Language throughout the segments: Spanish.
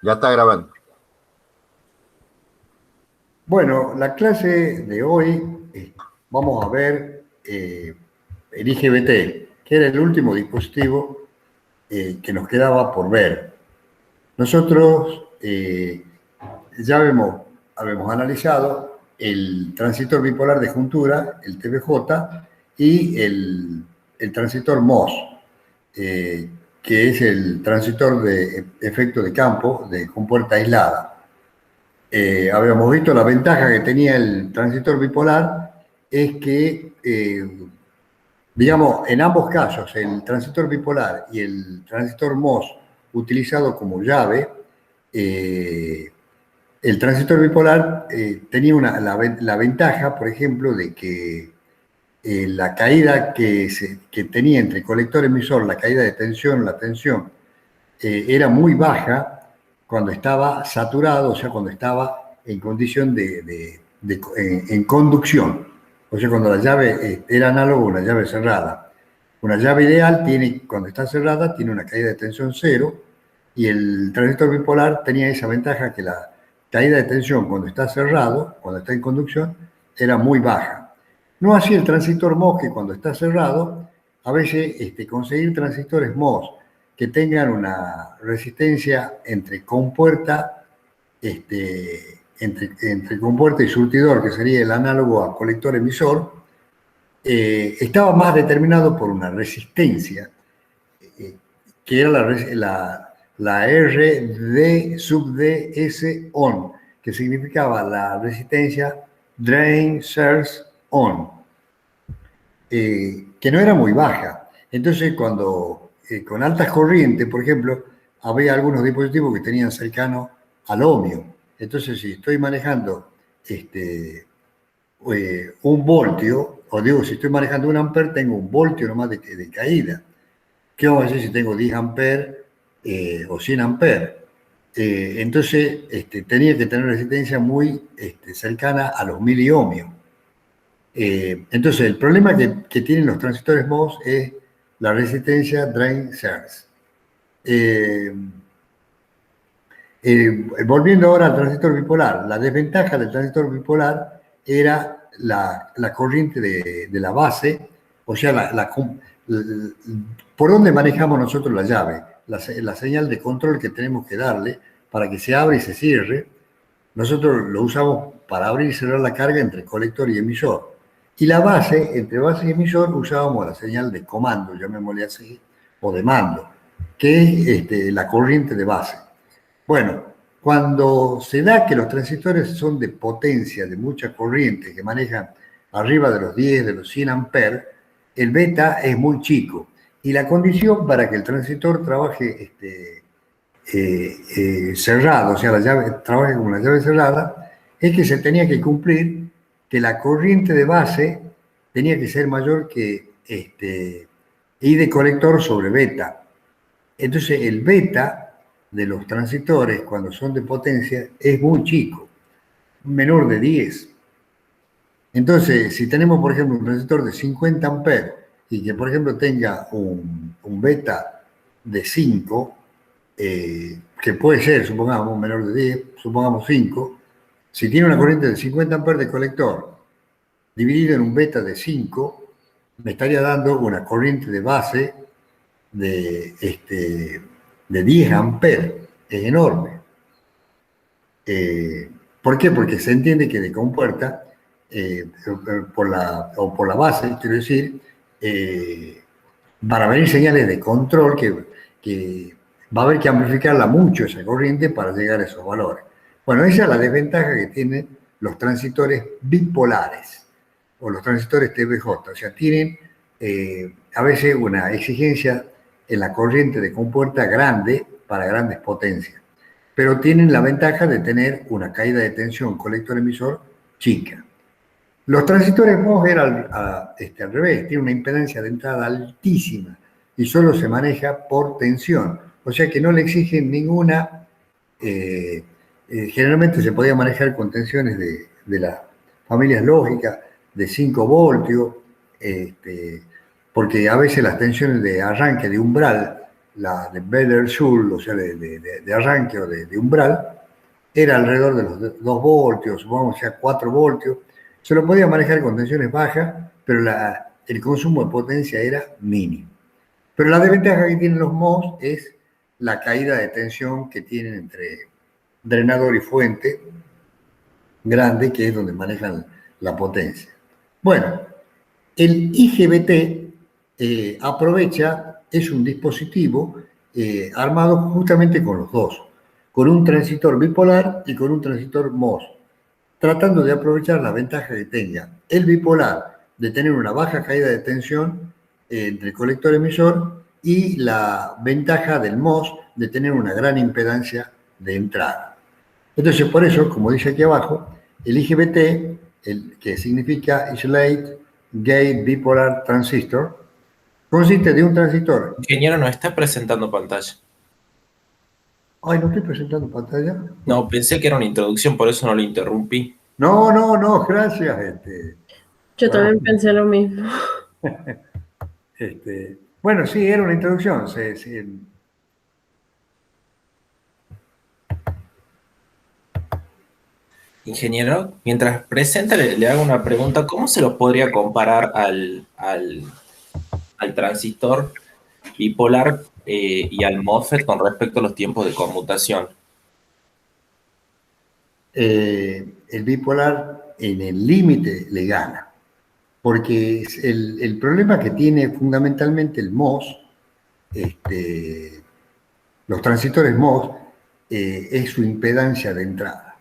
Ya está grabando. Bueno, la clase de hoy vamos a ver el IGBT, que era el último dispositivo que nos quedaba por ver. Nosotros ya habíamos analizado el transistor bipolar de juntura, el TBJ, y el transistor MOS, eh, que es el transistor de efecto de campo de compuerta aislada. Habíamos visto la ventaja que tenía el transistor bipolar es que, digamos, en ambos casos, el transistor bipolar y el transistor MOS utilizado como llave, eh, el transistor bipolar tenía la ventaja, por ejemplo, de que la caída que tenía entre colector emisor, la caída de tensión, la tensión, era muy baja cuando estaba saturado, o sea, cuando estaba en condición en conducción. O sea, cuando la llave era análogo a una llave cerrada. Una llave ideal tiene, cuando está cerrada, tiene una caída de tensión cero, y el transistor bipolar tenía esa ventaja que la caída de tensión cuando está cerrado, cuando está en conducción, era muy baja. No así el transistor MOS, que cuando está cerrado, a veces conseguir transistores MOS que tengan una resistencia entre compuerta, entre compuerta y surtidor, que sería el análogo a colector emisor, estaba más determinado por una resistencia, eh, que era la RD sub DS on, que significaba la resistencia Drain Source on, que no era muy baja. Entonces, cuando con altas corrientes, por ejemplo, había algunos dispositivos que tenían cercano al ohmio. Entonces, si estoy manejando un voltio, o digo, si estoy manejando un amper, tengo un voltio nomás de caída. ¿Qué vamos a hacer si tengo 10 amperes o 100 amperes? Entonces, tenía que tener resistencia muy cercana a los miliohmios. Entonces, el problema que tienen los transistores MOS es la resistencia drain surge. Eh, Volviendo ahora al transistor bipolar, la desventaja del transistor bipolar era la corriente de la base, o sea, por dónde manejamos nosotros la llave, la señal de control que tenemos que darle para que se abra y se cierre. Nosotros lo usamos para abrir y cerrar la carga entre colector y emisor. Y la base, entre base y emisor, usábamos la señal de comando, llamémosle así, o de mando, que es la corriente de base. Bueno, cuando se da que los transistores son de potencia, de mucha corriente, que manejan arriba de los 10, de los 100 amperes, el beta es muy chico. Y la condición para que el transistor trabaje cerrado, o sea, la llave trabaje como una llave cerrada, es que se tenía que cumplir que la corriente de base tenía que ser mayor que I de colector sobre beta. Entonces, el beta de los transistores, cuando son de potencia, es muy chico, menor de 10. Entonces, si tenemos, por ejemplo, un transistor de 50 amperes y que, por ejemplo, tenga un beta de 5, que puede ser, supongamos, un menor de 10, supongamos 5, si tiene una corriente de 50 amperes de colector dividido en un beta de 5, me estaría dando una corriente de base de 10 amperes. Es enorme. ¿Por qué? Porque se entiende que de compuerta, por la base, quiero decir, eh, van a venir señales de control que va a haber que amplificarla mucho esa corriente para llegar a esos valores. Bueno, esa es la desventaja que tienen los transistores bipolares o los transistores TBJ. O sea, tienen a veces una exigencia en la corriente de compuerta grande para grandes potencias, pero tienen la ventaja de tener una caída de tensión colector-emisor chica. Los transistores MOS eran al revés, tiene una impedancia de entrada altísima y solo se maneja por tensión, o sea que no le exigen ninguna, eh, generalmente se podía manejar con tensiones de las familias lógicas de 5 voltios, porque a veces las tensiones de arranque de umbral la de Bellershoul, o sea, de arranque o de umbral, era alrededor de los 2 voltios, supongamos que sea 4 voltios. Se lo podía manejar con tensiones bajas, pero el consumo de potencia era mínimo. Pero la desventaja que tienen los MOS es la caída de tensión que tienen entre drenador y fuente grande, que es donde manejan la potencia. Bueno, el IGBT aprovecha, es un dispositivo armado justamente con los dos, con un transistor bipolar y con un transistor MOS, tratando de aprovechar la ventaja que tenga el bipolar de tener una baja caída de tensión entre colector emisor y la ventaja del MOS de tener una gran impedancia de entrada. Entonces, por eso, como dice aquí abajo, el IGBT, que significa Isolate Gate Bipolar Transistor, consiste de un transistor. Ingeniero, no está presentando pantalla. Ay, no estoy presentando pantalla. No, pensé que era una introducción, por eso no lo interrumpí. No, no, no, gracias. Yo Bueno, también pensé lo mismo. bueno, sí, era una introducción. Ingeniero, mientras presenta, le hago una pregunta. ¿Cómo se lo podría comparar al transistor bipolar y al MOSFET con respecto a los tiempos de conmutación? El bipolar en el límite le gana, porque el problema que tiene fundamentalmente el MOS, los transistores MOS, es su impedancia de entrada.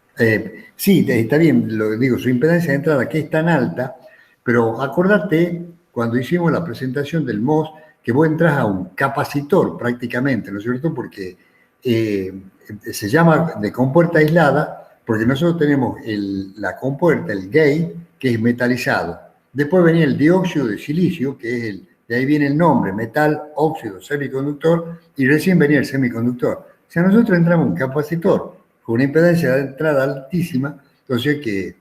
Sí, está bien, lo digo, su impedancia de entrada que es tan alta, pero acordate cuando hicimos la presentación del MOS que vos entras a un capacitor prácticamente, ¿no es cierto? Porque se llama de compuerta aislada porque nosotros tenemos la compuerta, el gate, que es metalizado. Después venía el dióxido de silicio, que es de ahí viene el nombre, metal, óxido, semiconductor, y recién venía el semiconductor. O sea, nosotros entramos en un capacitor con una impedancia de entrada altísima, entonces que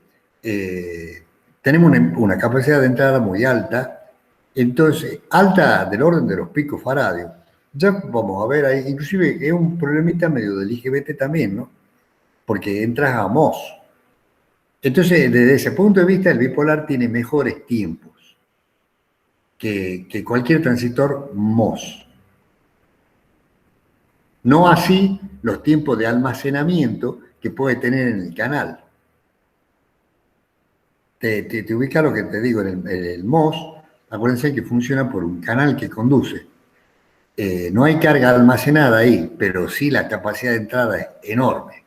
tenemos una capacidad de entrada muy alta, entonces alta del orden de los picos faradios. Ya vamos a ver ahí, inclusive es un problemita medio del IGBT también, ¿no? Porque entras a MOS. Entonces, desde ese punto de vista, el bipolar tiene mejores tiempos que cualquier transistor MOS. No así los tiempos de almacenamiento que puede tener en el canal. Te ubica lo que te digo, en el MOS, acuérdense que funciona por un canal que conduce. No hay carga almacenada ahí, pero sí la capacidad de entrada es enorme.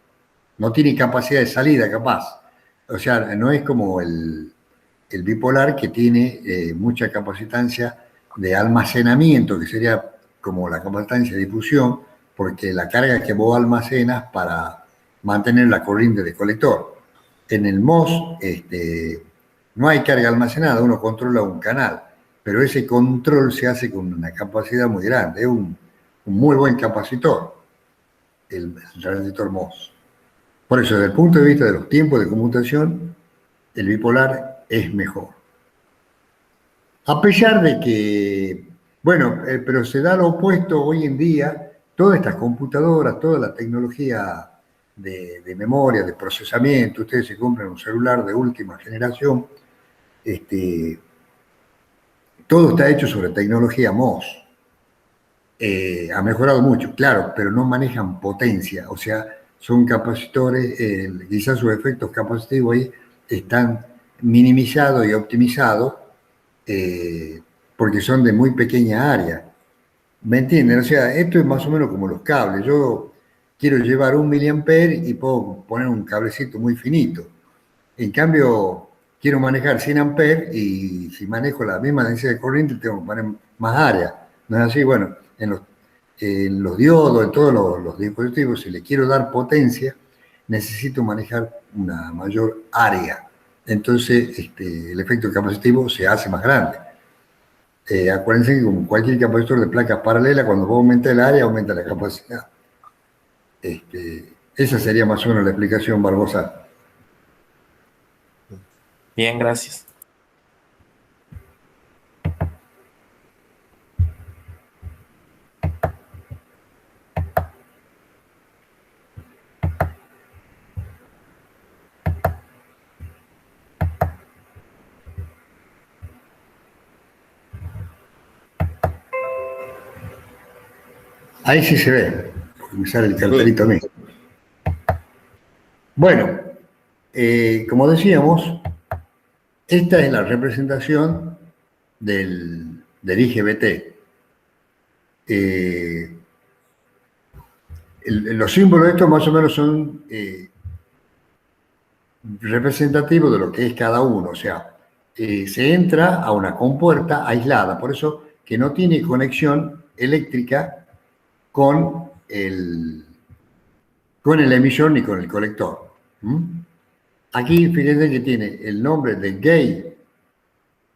No tiene capacidad de salida capaz. O sea, no es como el bipolar que tiene mucha capacitancia de almacenamiento, que sería como la capacitancia de difusión, porque la carga que vos almacenas para mantener la corriente de colector. En el MOS no hay carga almacenada, uno controla un canal, pero ese control se hace con una capacidad muy grande, es un muy buen capacitor, el transistor MOS. Por eso, desde el punto de vista de los tiempos de conmutación, el bipolar es mejor. A pesar de que, bueno, pero se da lo opuesto hoy en día, todas estas computadoras, toda la tecnología de memoria, de procesamiento, ustedes se compran un celular de última generación, todo está hecho sobre tecnología MOS. Ha mejorado mucho, claro, pero no manejan potencia, o sea, son capacitores, quizás sus efectos capacitivos ahí están minimizados y optimizados porque son de muy pequeña área. ¿Me entienden? O sea, esto es más o menos como los cables. Yo quiero llevar 1 mA y puedo poner un cablecito muy finito. En cambio, quiero manejar 100 amperes y si manejo la misma densidad de corriente tengo que poner más área. ¿No es así? Bueno, en los diodos, en todos los dispositivos, si le quiero dar potencia, necesito manejar una mayor área. Entonces, el efecto capacitivo se hace más grande. Acuérdense que como cualquier capacitor de placas paralelas, cuando vos aumentas el área, aumenta la capacidad. Esa sería más o menos la explicación, Barbosa. Bien, gracias. Ahí sí se ve, porque me sale el cartelito a mí. Bueno, como decíamos, esta es la representación del IGBT. Los símbolos de estos más o menos son representativos de lo que es cada uno. O sea, se entra a una compuerta aislada, por eso que no tiene conexión eléctrica con el emisor ni con el colector. Aquí fíjense que tiene el nombre de gate,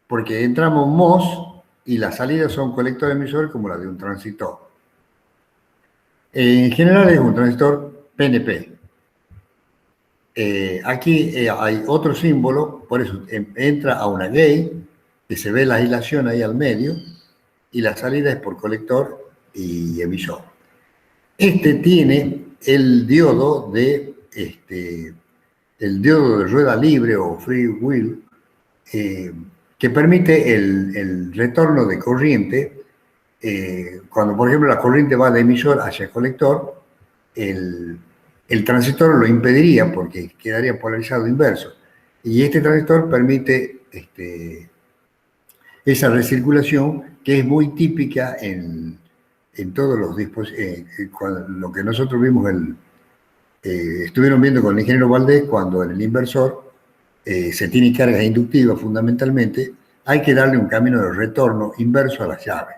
porque entramos MOS y las salidas son colector emisor como la de un transistor. En general es un transistor PNP. Aquí hay otro símbolo, por eso entra a una gate, que se ve la aislación ahí al medio, y la salida es por colector y emisor. Este tiene el diodo de rueda libre o free wheel, que permite el retorno de corriente. Cuando, por ejemplo, la corriente va de emisor hacia colector, el transistor lo impediría porque quedaría polarizado inverso. Y este transistor permite esa recirculación que es muy típica en todos los dispositivos. Lo que nosotros vimos, estuvieron viendo con el ingeniero Valdés, cuando en el inversor se tiene carga inductiva fundamentalmente, hay que darle un camino de retorno inverso a las llaves.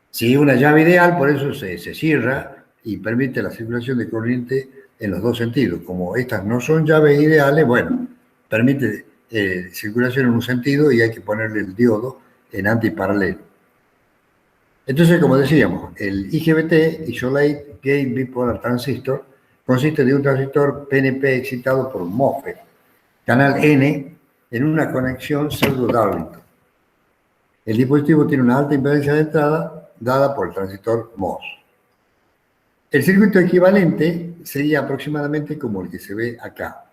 Si es una llave ideal, por eso se cierra y permite la circulación de corriente en los dos sentidos. Como estas no son llaves ideales, bueno, permite circulación en un sentido y hay que ponerle el diodo en antiparalelo. Entonces, como decíamos, el IGBT, Isolate Gate Bipolar Transistor, consiste de un transistor PNP excitado por un MOSFET, canal N, en una conexión pseudo-Darlington. El dispositivo tiene una alta impedancia de entrada dada por el transistor MOS. El circuito equivalente sería aproximadamente como el que se ve acá.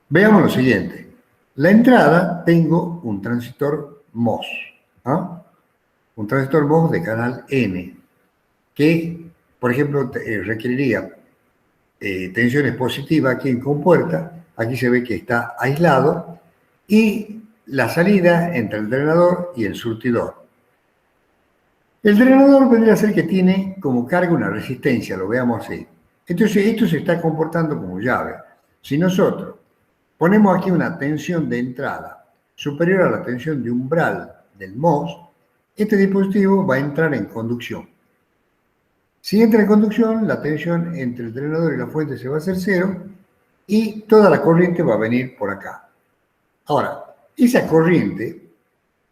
Veamos lo siguiente. La entrada tengo un transistor MOS. Un transistor MOS de canal N, que, por ejemplo, requeriría tensiones positivas aquí en compuerta. Aquí se ve que está aislado. Y la salida entre el drenador y el surtidor. El drenador vendría a ser que tiene como carga una resistencia, lo veamos así. Entonces, esto se está comportando como llave. Si nosotros ponemos aquí una tensión de entrada superior a la tensión de umbral del MOS, este dispositivo va a entrar en conducción. Si entra en conducción, la tensión entre el drenador y la fuente se va a hacer cero y toda la corriente va a venir por acá. Ahora, esa corriente,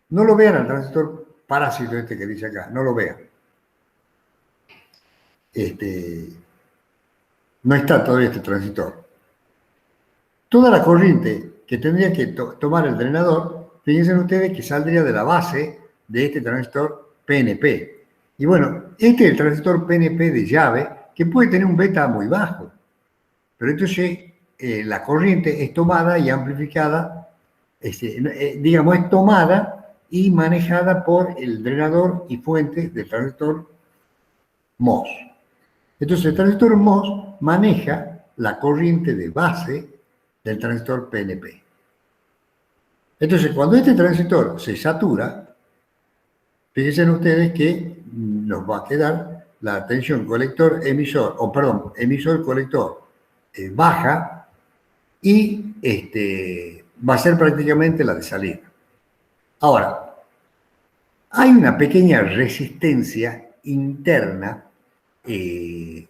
no lo vean al transistor parásito que dice acá, no lo vean. No está todavía este transistor. Toda la corriente que tendría que tomar el drenador, fíjense ustedes que saldría de la base de este transistor PNP. Y bueno, este es el transistor PNP de llave, que puede tener un beta muy bajo. Pero entonces la corriente es tomada y amplificada, digamos, es tomada y manejada por el drenador y fuente del transistor MOS. Entonces el transistor MOS maneja la corriente de base del transistor PNP. Entonces, cuando este transistor se satura, fíjense ustedes que nos va a quedar la tensión colector-emisor, emisor-colector baja, y va a ser prácticamente la de salida. Ahora, hay una pequeña resistencia interna que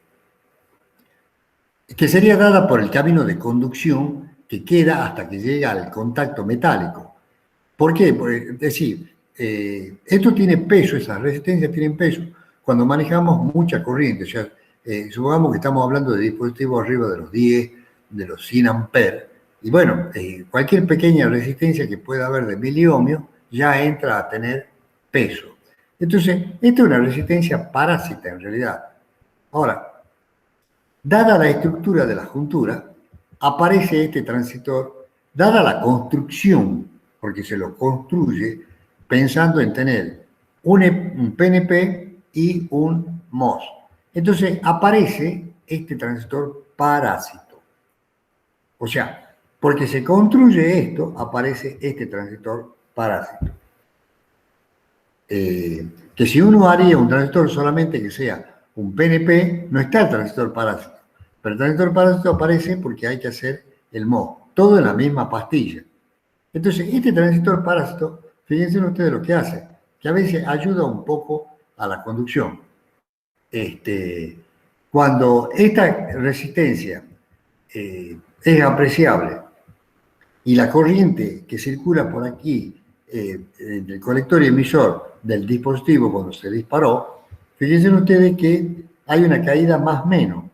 sería dada por el camino de conducción que queda hasta que llega al contacto metálico. ¿Por qué? Es decir, esto tiene peso, esas resistencias tienen peso cuando manejamos mucha corriente. O sea, supongamos que estamos hablando de dispositivos arriba de los 10, de los 100 amperes. Y bueno, cualquier pequeña resistencia que pueda haber de miliohmios ya entra a tener peso. Entonces, esta es una resistencia parásita en realidad. Ahora, dada la estructura de la juntura, aparece este transistor, dada la construcción, porque se lo construye pensando en tener un PNP y un MOS. Entonces aparece este transistor parásito. O sea, porque se construye esto, aparece este transistor parásito. Que si uno haría un transistor solamente que sea un PNP, no está el transistor parásito. Pero el transistor parásito aparece porque hay que hacer el MOS. Todo en la misma pastilla. Entonces, este transistor parásito, fíjense ustedes lo que hace, que a veces ayuda un poco a la conducción. Cuando esta resistencia es apreciable y la corriente que circula por aquí, del colector y emisor del dispositivo cuando se disparó, fíjense ustedes que hay una caída más menos.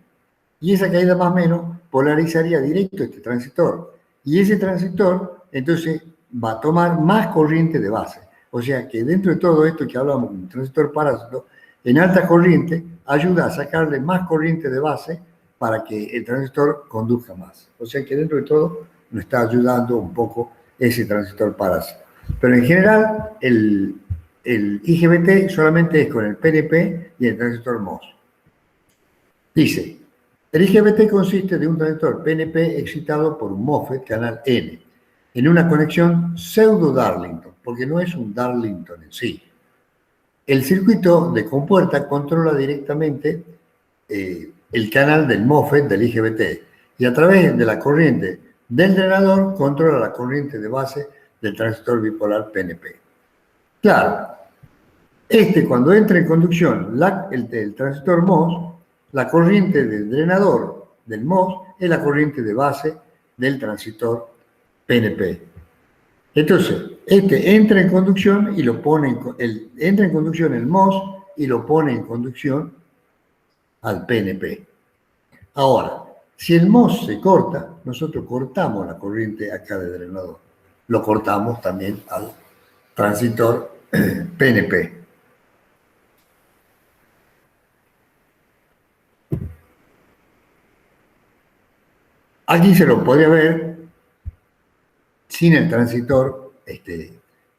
Y esa caída más menos polarizaría directo este transistor. Y ese transistor, entonces, va a tomar más corriente de base. O sea que dentro de todo esto que hablamos de un transistor parásito, en alta corriente ayuda a sacarle más corriente de base para que el transistor conduzca más. O sea que dentro de todo nos está ayudando un poco ese transistor parásito. Pero en general, el IGBT solamente es con el PNP y el transistor MOS. Dice, el IGBT consiste de un transistor PNP excitado por un MOSFET canal N, en una conexión pseudo-Darlington, porque no es un Darlington en sí. El circuito de compuerta controla directamente el canal del MOSFET del IGBT y a través de la corriente del drenador controla la corriente de base del transistor bipolar PNP. Claro, cuando entra en conducción el transistor MOS, la corriente del drenador del MOS es la corriente de base del transistor PNP. Entonces, entra en conducción y lo pone entra en conducción el MOS y lo pone en conducción al PNP. Ahora, si el MOS se corta, nosotros cortamos la corriente acá del drenador. Lo cortamos también al transistor PNP. Aquí se lo podría ver sin el transistor,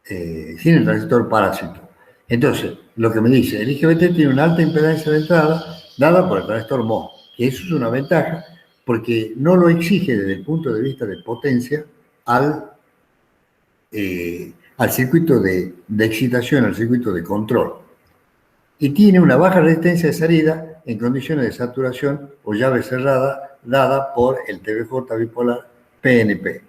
sin el transistor parásito. Entonces, lo que me dice, el IGBT tiene una alta impedancia de entrada dada por el transistor MOS, que eso es una ventaja porque no lo exige desde el punto de vista de potencia al circuito de excitación, al circuito de control. Y tiene una baja resistencia de salida en condiciones de saturación o llave cerrada dada por el TVJ bipolar PNP.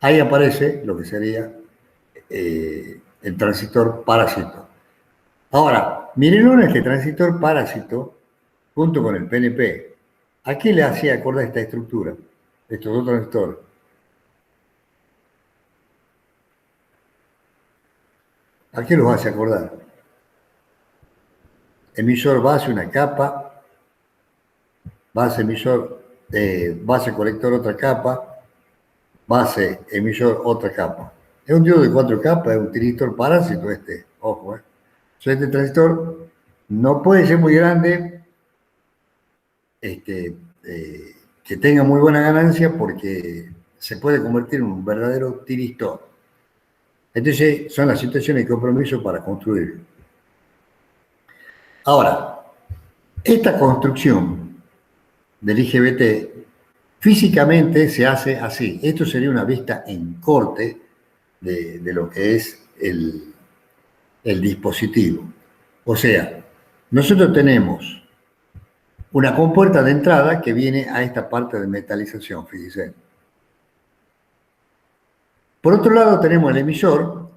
Ahí aparece lo que sería el transistor parásito. Ahora, miren este transistor parásito junto con el PNP. ¿A qué le hacía acordar esta estructura? Estos dos transistores. ¿A qué los hace acordar? Emisor base, una capa, base emisor, base colector, otra capa, base emisor, otra capa. Es un diodo de 4 capas, es un transistor parásito ojo. Este transistor no puede ser muy grande, que tenga muy buena ganancia porque se puede convertir en un verdadero tiristor. Entonces son las situaciones de compromiso para construir. Ahora, esta construcción del IGBT físicamente se hace así. Esto sería una vista en corte de lo que es el dispositivo. O sea, nosotros tenemos una compuerta de entrada que viene a esta parte de metalización, fíjense. Por otro lado tenemos el emisor,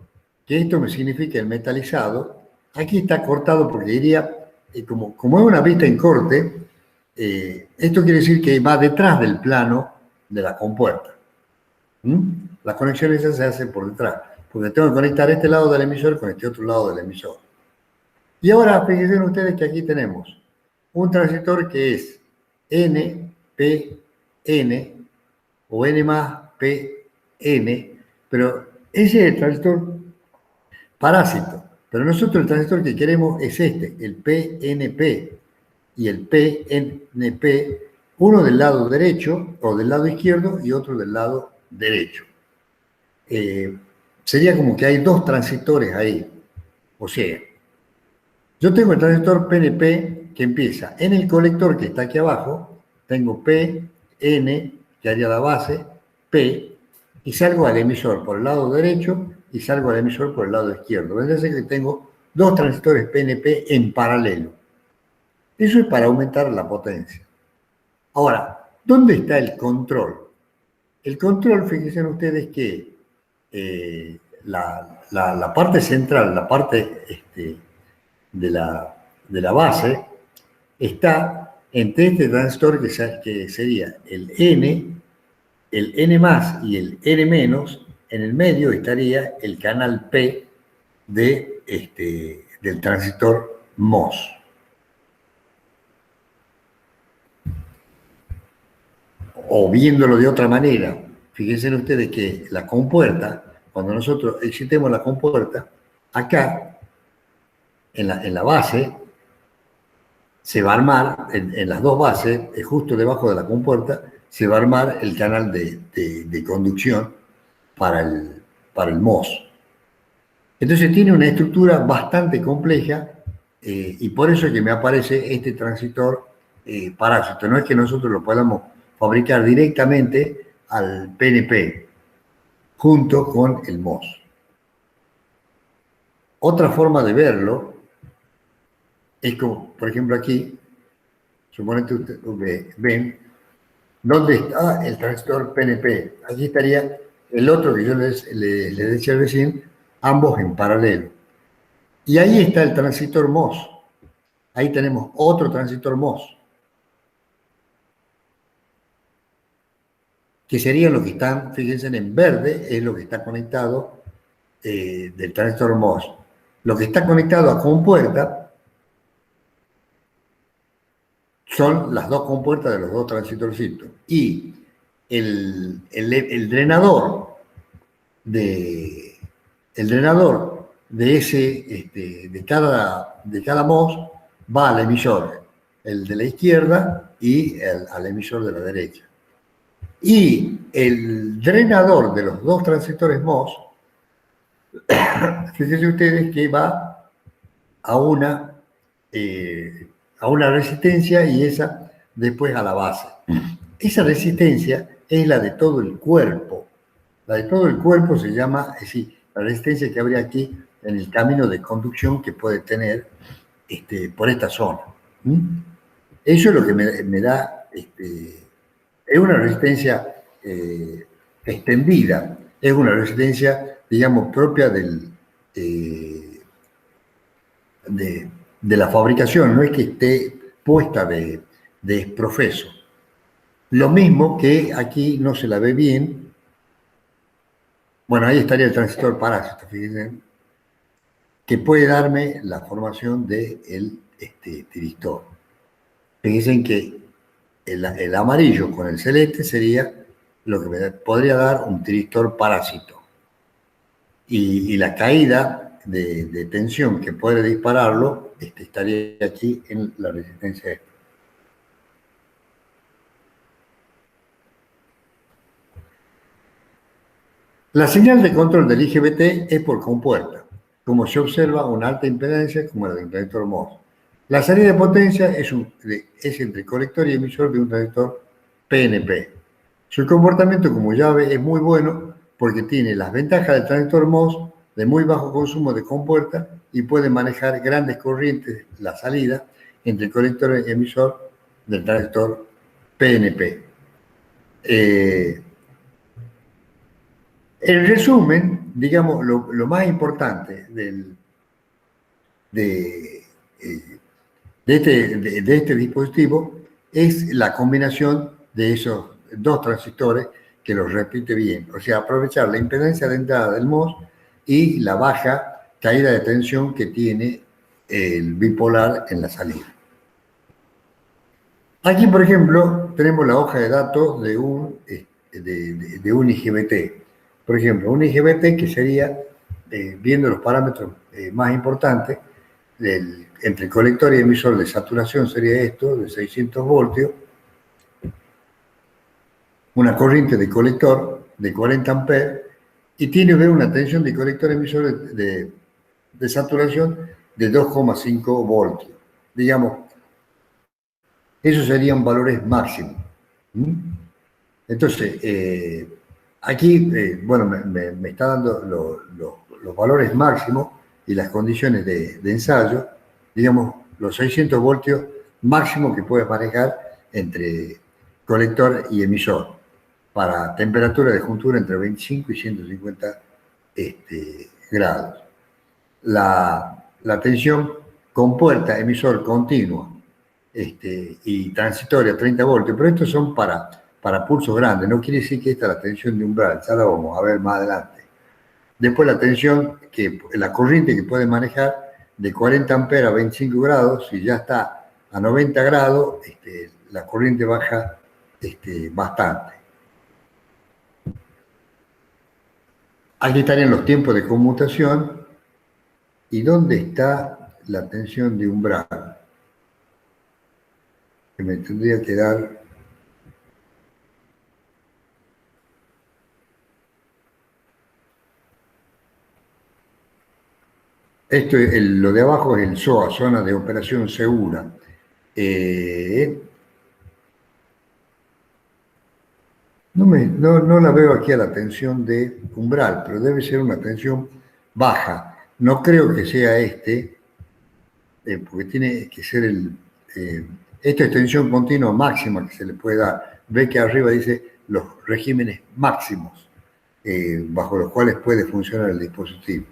que esto me significa el metalizado. Aquí está cortado porque diría, como es una vista en corte, esto quiere decir que va detrás del plano de la compuerta. Las conexiones se hacen por detrás, porque tengo que conectar este lado del emisor con este otro lado del emisor. Y ahora fíjense ustedes que aquí tenemos un transistor que es NPN o N más PN, pero ese es el transistor parásito. Pero nosotros el transistor que queremos es el PNP. Y el PNP, uno del lado derecho o del lado izquierdo y otro del lado derecho. sería como que hay dos transistores ahí. O sea, yo tengo el transistor PNP que empieza en el colector que está aquí abajo, tengo P, N, que haría la base, P, y salgo al emisor por el lado derecho y salgo al emisor por el lado izquierdo. Vendría a ser que tengo dos transistores PNP en paralelo. Eso es para aumentar la potencia. Ahora, ¿dónde está el control? El control, fíjense ustedes que la parte central, la parte de la base, está entre este transistor que sería el N más y el N menos. En el medio estaría el canal P del transistor MOS. O viéndolo de otra manera, fíjense ustedes que la compuerta, cuando nosotros excitemos la compuerta, acá, en la base, se va a armar, en las dos bases, justo debajo de la compuerta, se va a armar el canal de conducción para el MOS. Entonces tiene una estructura bastante compleja y por eso es que me aparece este transistor parásito. No es que nosotros lo podamos fabricar directamente al PNP junto con el MOS. Otra forma de verlo es como, por ejemplo, aquí, suponete ustedes ven, ¿dónde está el transistor PNP? Aquí estaría el otro que yo les decía recién, ambos en paralelo. Y ahí está el transistor MOS. Ahí tenemos otro transistor MOS. Que serían los que están, fíjense, en verde, es lo que está conectado del transistor MOS. Lo que está conectado a compuerta son las dos compuertas de los dos transistorcitos. Y el drenador de cada MOS va al emisor, el de la izquierda y al emisor de la derecha. Y el drenador de los dos transistores MOS, fíjense ustedes que va a una resistencia y esa después a la base. Esa resistencia es la de todo el cuerpo. La de todo el cuerpo se llama, es decir, la resistencia que habría aquí en el camino de conducción que puede tener por esta zona. Eso es lo que me da, es una resistencia extendida, es una resistencia, digamos, propia de la fabricación, no es que esté puesta de profeso. Lo mismo que aquí no se la ve bien. Bueno, ahí estaría el transistor parásito, fíjense, que puede darme la formación del tiristor. Fíjense que el amarillo con el celeste sería lo que me podría dar un tiristor parásito. Y la caída de tensión que puede dispararlo estaría aquí en la resistencia esta. La señal de control del IGBT es por compuerta, como se observa una alta impedancia como la del transistor MOS. La salida de potencia es entre colector y emisor de un transistor PNP. Su comportamiento como llave es muy bueno porque tiene las ventajas del transistor MOS de muy bajo consumo de compuerta y puede manejar grandes corrientes la salida entre el colector y emisor del transistor PNP. En resumen, digamos, lo más importante de este dispositivo es la combinación de esos dos transistores que los repite bien. O sea, aprovechar la impedancia de entrada del MOS y la baja caída de tensión que tiene el bipolar en la salida. Aquí, por ejemplo, tenemos la hoja de datos de un IGBT. Por ejemplo, un IGBT que sería, viendo los parámetros más importantes, entre colector y emisor de saturación sería esto, de 600 voltios, una corriente de colector de 40 amperes y tiene que ver una tensión de colector emisor de saturación de 2,5 voltios. Digamos, esos serían valores máximos. ¿Mm? Entonces, aquí, bueno, me está dando los valores máximos y las condiciones de ensayo, digamos, los 600 voltios máximo que puedes manejar entre colector y emisor para temperatura de juntura entre 25 y 150 grados. La tensión compuerta emisor continua y transitoria 30 voltios, pero estos son para pulsos grandes, no quiere decir que esta es la tensión de umbral, ya la vamos a ver más adelante. Después la tensión, la corriente que puede manejar de 40 amperes a 25 grados, si ya está a 90 grados, la corriente baja bastante. Aquí estarían los tiempos de conmutación y dónde está la tensión de umbral, que me tendría que dar. Esto es lo de abajo es el SOA, zona de operación segura. No la veo aquí a la tensión de umbral, pero debe ser una tensión baja. No creo que sea porque tiene que ser esta es tensión continua máxima que se le puede dar. Ve que arriba dice los regímenes máximos bajo los cuales puede funcionar el dispositivo.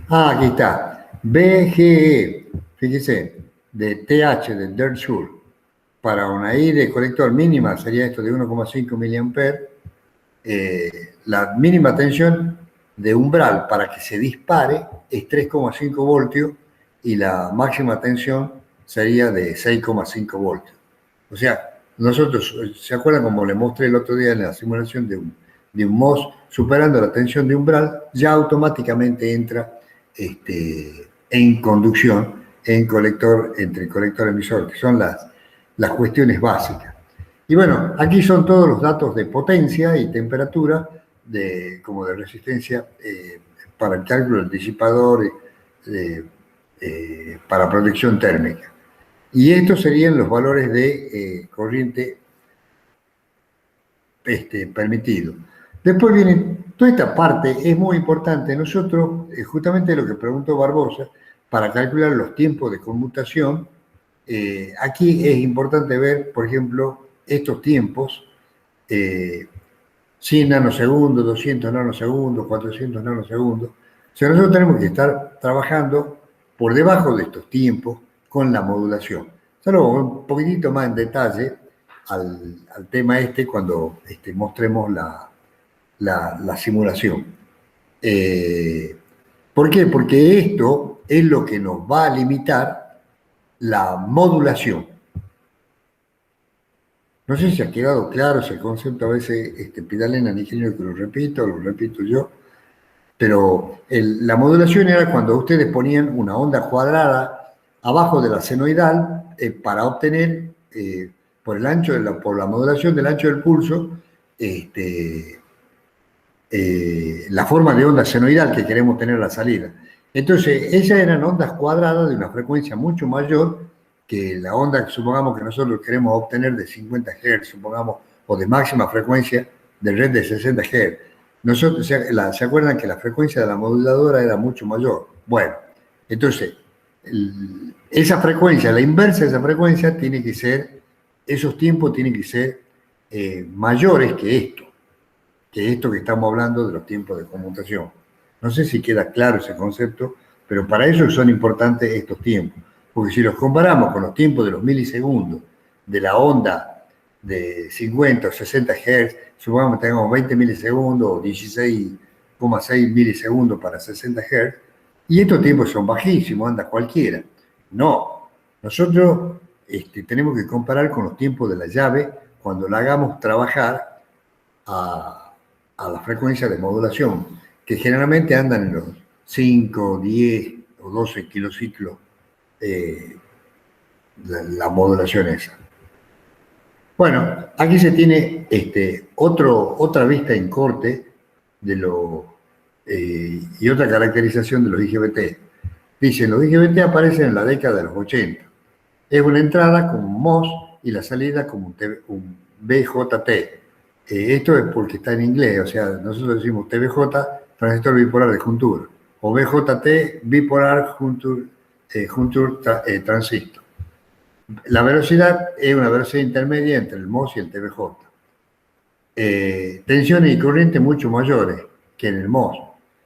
Aquí está. BGE, fíjese, de TH, de Dirt Sur, para una I de colector mínima sería esto de 1,5 mA. La mínima tensión de umbral para que se dispare es 3,5 voltios y la máxima tensión sería de 6,5 voltios. O sea, nosotros, ¿se acuerdan como le mostré el otro día en la simulación de un MOS? Superando la tensión de umbral, ya automáticamente entra en conducción entre colector y emisor, que son las cuestiones básicas. Y bueno, aquí son todos los datos de potencia y temperatura, como de resistencia para el cálculo del disipador, para protección térmica. Y estos serían los valores de corriente permitido. Después viene, toda esta parte es muy importante. Nosotros, justamente lo que preguntó Barbosa, para calcular los tiempos de conmutación, aquí es importante ver, por ejemplo, estos tiempos, 100 nanosegundos, 200 nanosegundos, 400 nanosegundos. O sea, nosotros tenemos que estar trabajando por debajo de estos tiempos con la modulación. Solo un poquitito más en detalle al tema cuando mostremos la simulación. ¿Por qué? Porque esto es lo que nos va a limitar la modulación. No sé si ha quedado claro ese concepto, a veces pidalen al ingeniero que lo repito yo, pero la modulación era cuando ustedes ponían una onda cuadrada abajo de la senoidal para obtener, por la modulación del ancho del pulso, la forma de onda senoidal que queremos tener a la salida. Entonces, esas eran ondas cuadradas de una frecuencia mucho mayor que la onda que supongamos que nosotros queremos obtener de 50 Hz, supongamos, o de máxima frecuencia del red de 60 Hz. Nosotros, ¿se acuerdan que la frecuencia de la moduladora era mucho mayor? Bueno, entonces, esa frecuencia, la inversa de esa frecuencia, esos tiempos tienen que ser mayores que esto que estamos hablando de los tiempos de conmutación. No sé si queda claro ese concepto, pero para eso son importantes estos tiempos. Porque si los comparamos con los tiempos de los milisegundos de la onda de 50 o 60 Hz, supongamos que tengamos 20 milisegundos o 16,6 milisegundos para 60 Hz, y estos tiempos son bajísimos, anda cualquiera. No, nosotros tenemos que comparar con los tiempos de la llave cuando la hagamos trabajar a la frecuencia de modulación, que generalmente andan en los 5, 10 o 12 kilociclos la modulación esa. Bueno, aquí se tiene otra vista en corte y otra caracterización de los IGBT. Dicen, los IGBT aparecen en la década de los 80. Es una entrada como un MOS y la salida como un BJT. Esto es porque está en inglés, o sea, nosotros decimos TBJ, transistor bipolar de juntura, o BJT, bipolar junture transistor. La velocidad es una velocidad intermedia entre el MOS y el TBJ. Tensiones y corrientes mucho mayores que en el MOS,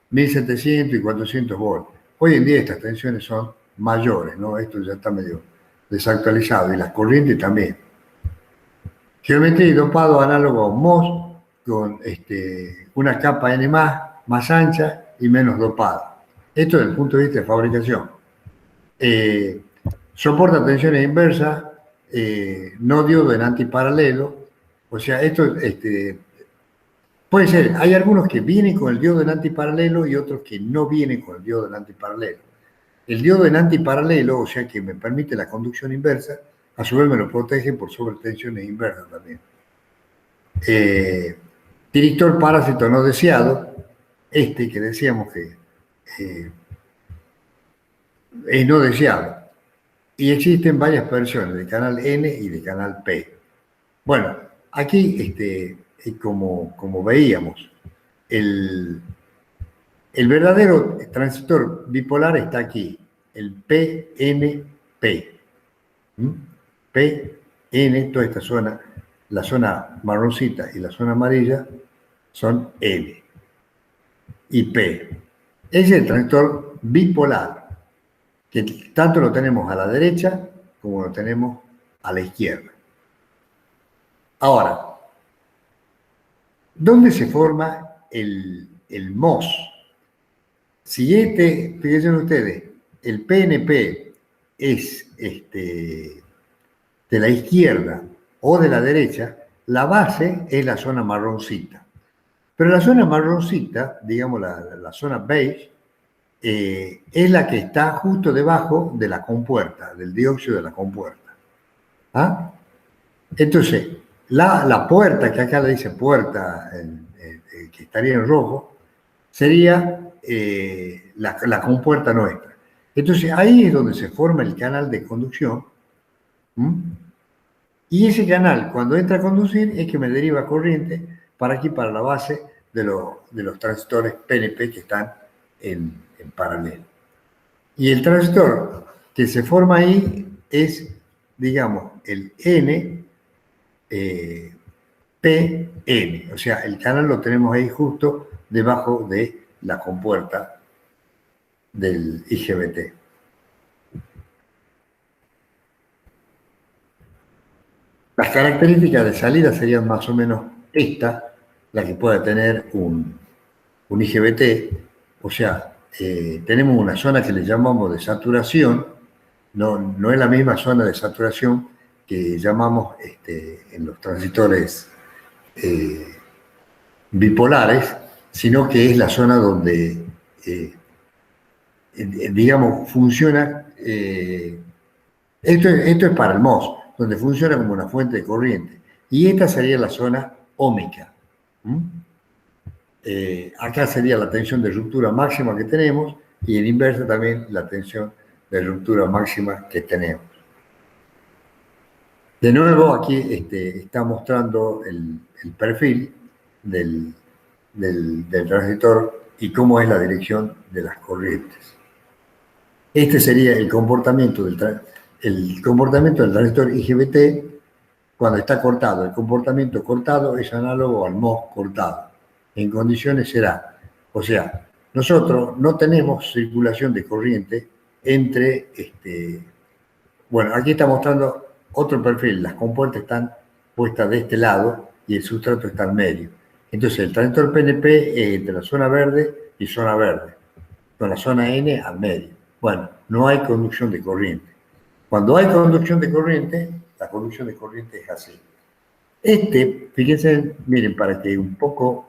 1700 y 400 volts. Hoy en día estas tensiones son mayores, ¿no? Esto ya está medio desactualizado, y las corrientes también. Geometría y dopado análogo a un MOS, con una capa N más ancha y menos dopada. Esto desde el punto de vista de fabricación. Soporta tensiones inversas, no diodo en antiparalelo. O sea, esto puede ser, hay algunos que vienen con el diodo en antiparalelo y otros que no vienen con el diodo en antiparalelo. El diodo en antiparalelo, o sea que me permite la conducción inversa, a su vez me lo protege por sobretensiones inversas también. Tiristor parásito no deseado, que decíamos que es no deseado. Y existen varias versiones de canal N y de canal P. Bueno, aquí, como veíamos, el verdadero transistor bipolar está aquí, el PNP. PN, toda esta zona, la zona marroncita y la zona amarilla, son N y P. Es el transistor bipolar, que tanto lo tenemos a la derecha como lo tenemos a la izquierda. Ahora, ¿dónde se forma el MOS? Si fíjense ustedes, el PNP es de la izquierda o de la derecha, la base es la zona marroncita. Pero la zona marroncita, digamos la zona beige, es la que está justo debajo de la compuerta, del dióxido de la compuerta. ¿Ah? Entonces, la puerta, que acá le dice puerta, que estaría en rojo, sería la compuerta nuestra. Entonces, ahí es donde se forma el canal de conducción. Y ese canal, cuando entra a conducir, es que me deriva corriente para aquí, para la base de los transistores PNP que están en paralelo. Y el transistor que se forma ahí es, digamos, el NPN, o sea, el canal lo tenemos ahí justo debajo de la compuerta del IGBT. Las características de salida serían más o menos esta, la que puede tener un IGBT, o sea, tenemos una zona que le llamamos de saturación, no es la misma zona de saturación que llamamos en los transistores bipolares, sino que es la zona donde, digamos, funciona, esto es para el MOS, donde funciona como una fuente de corriente, y esta sería la zona óhmica. Acá sería la tensión de ruptura máxima que tenemos, y en inversa también la tensión de ruptura máxima que tenemos. De nuevo, aquí está mostrando el perfil del transistor y cómo es la dirección de las corrientes. Este sería el comportamiento del transistor IGBT cuando está cortado. El comportamiento cortado es análogo al MOS cortado. En condiciones será, o sea, nosotros no tenemos circulación de corriente entre, bueno, aquí está mostrando otro perfil, las compuertas están puestas de este lado y el sustrato está al medio. Entonces el transistor PNP es entre la zona verde y zona verde, con la zona N al medio. Bueno, no hay conducción de corriente. Cuando hay conducción de corriente, la conducción de corriente es así. Fíjense, miren, para que un poco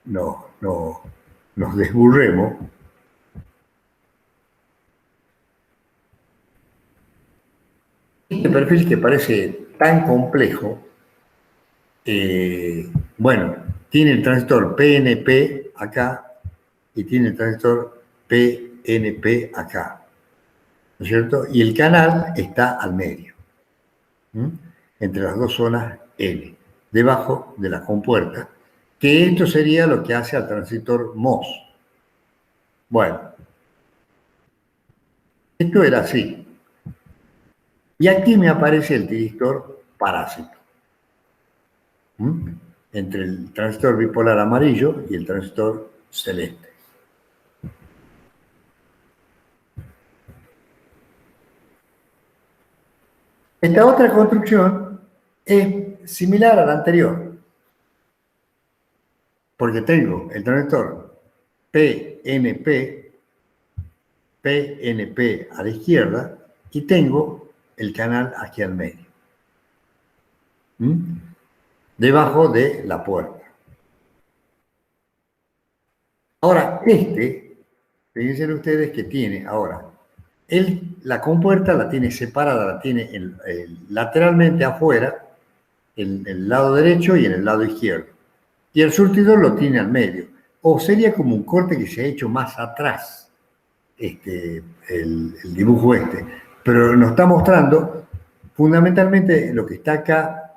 nos desburremos. Este perfil que parece tan complejo Bueno, tiene el transistor PNP acá y tiene el transistor PNP acá, ¿no es cierto? Y el canal está al medio, entre las dos zonas N, debajo de la compuerta, que esto sería lo que hace al transistor MOS. Bueno, esto era así. Y aquí me aparece el tiristor parásito, entre el transistor bipolar amarillo y el transistor celeste. Esta otra construcción es similar a la anterior, porque tengo el transistor PNP a la izquierda y tengo el canal aquí al medio, debajo de la puerta. Ahora, fíjense ustedes que tiene ahora, la compuerta la tiene separada, la tiene lateralmente afuera, en el lado derecho y en el lado izquierdo. Y el surtidor lo tiene al medio. O sería como un corte que se ha hecho más atrás, el dibujo este. Pero nos está mostrando fundamentalmente lo que está acá,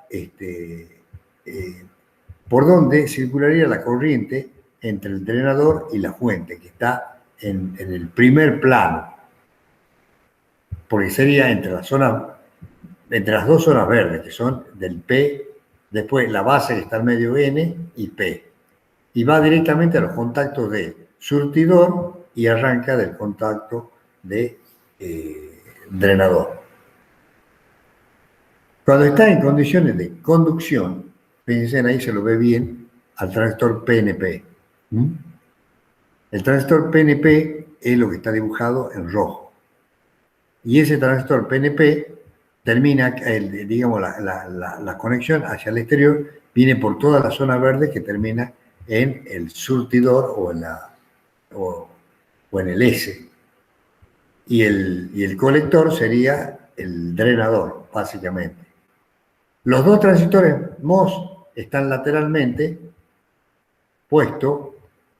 por donde circularía la corriente entre el drenador y la fuente, que está en el primer plano. Porque sería entre las dos zonas verdes, que son del P, después la base que está al medio N y P. Y va directamente a los contactos de surtidor y arranca del contacto de drenador. Cuando está en condiciones de conducción, fíjense ahí se lo ve bien al transistor PNP. El transistor PNP es lo que está dibujado en rojo. Y ese transistor PNP termina, digamos, la conexión hacia el exterior viene por toda la zona verde que termina en el surtidor o en el S. Y el colector sería el drenador, básicamente. Los dos transistores MOS están lateralmente puestos,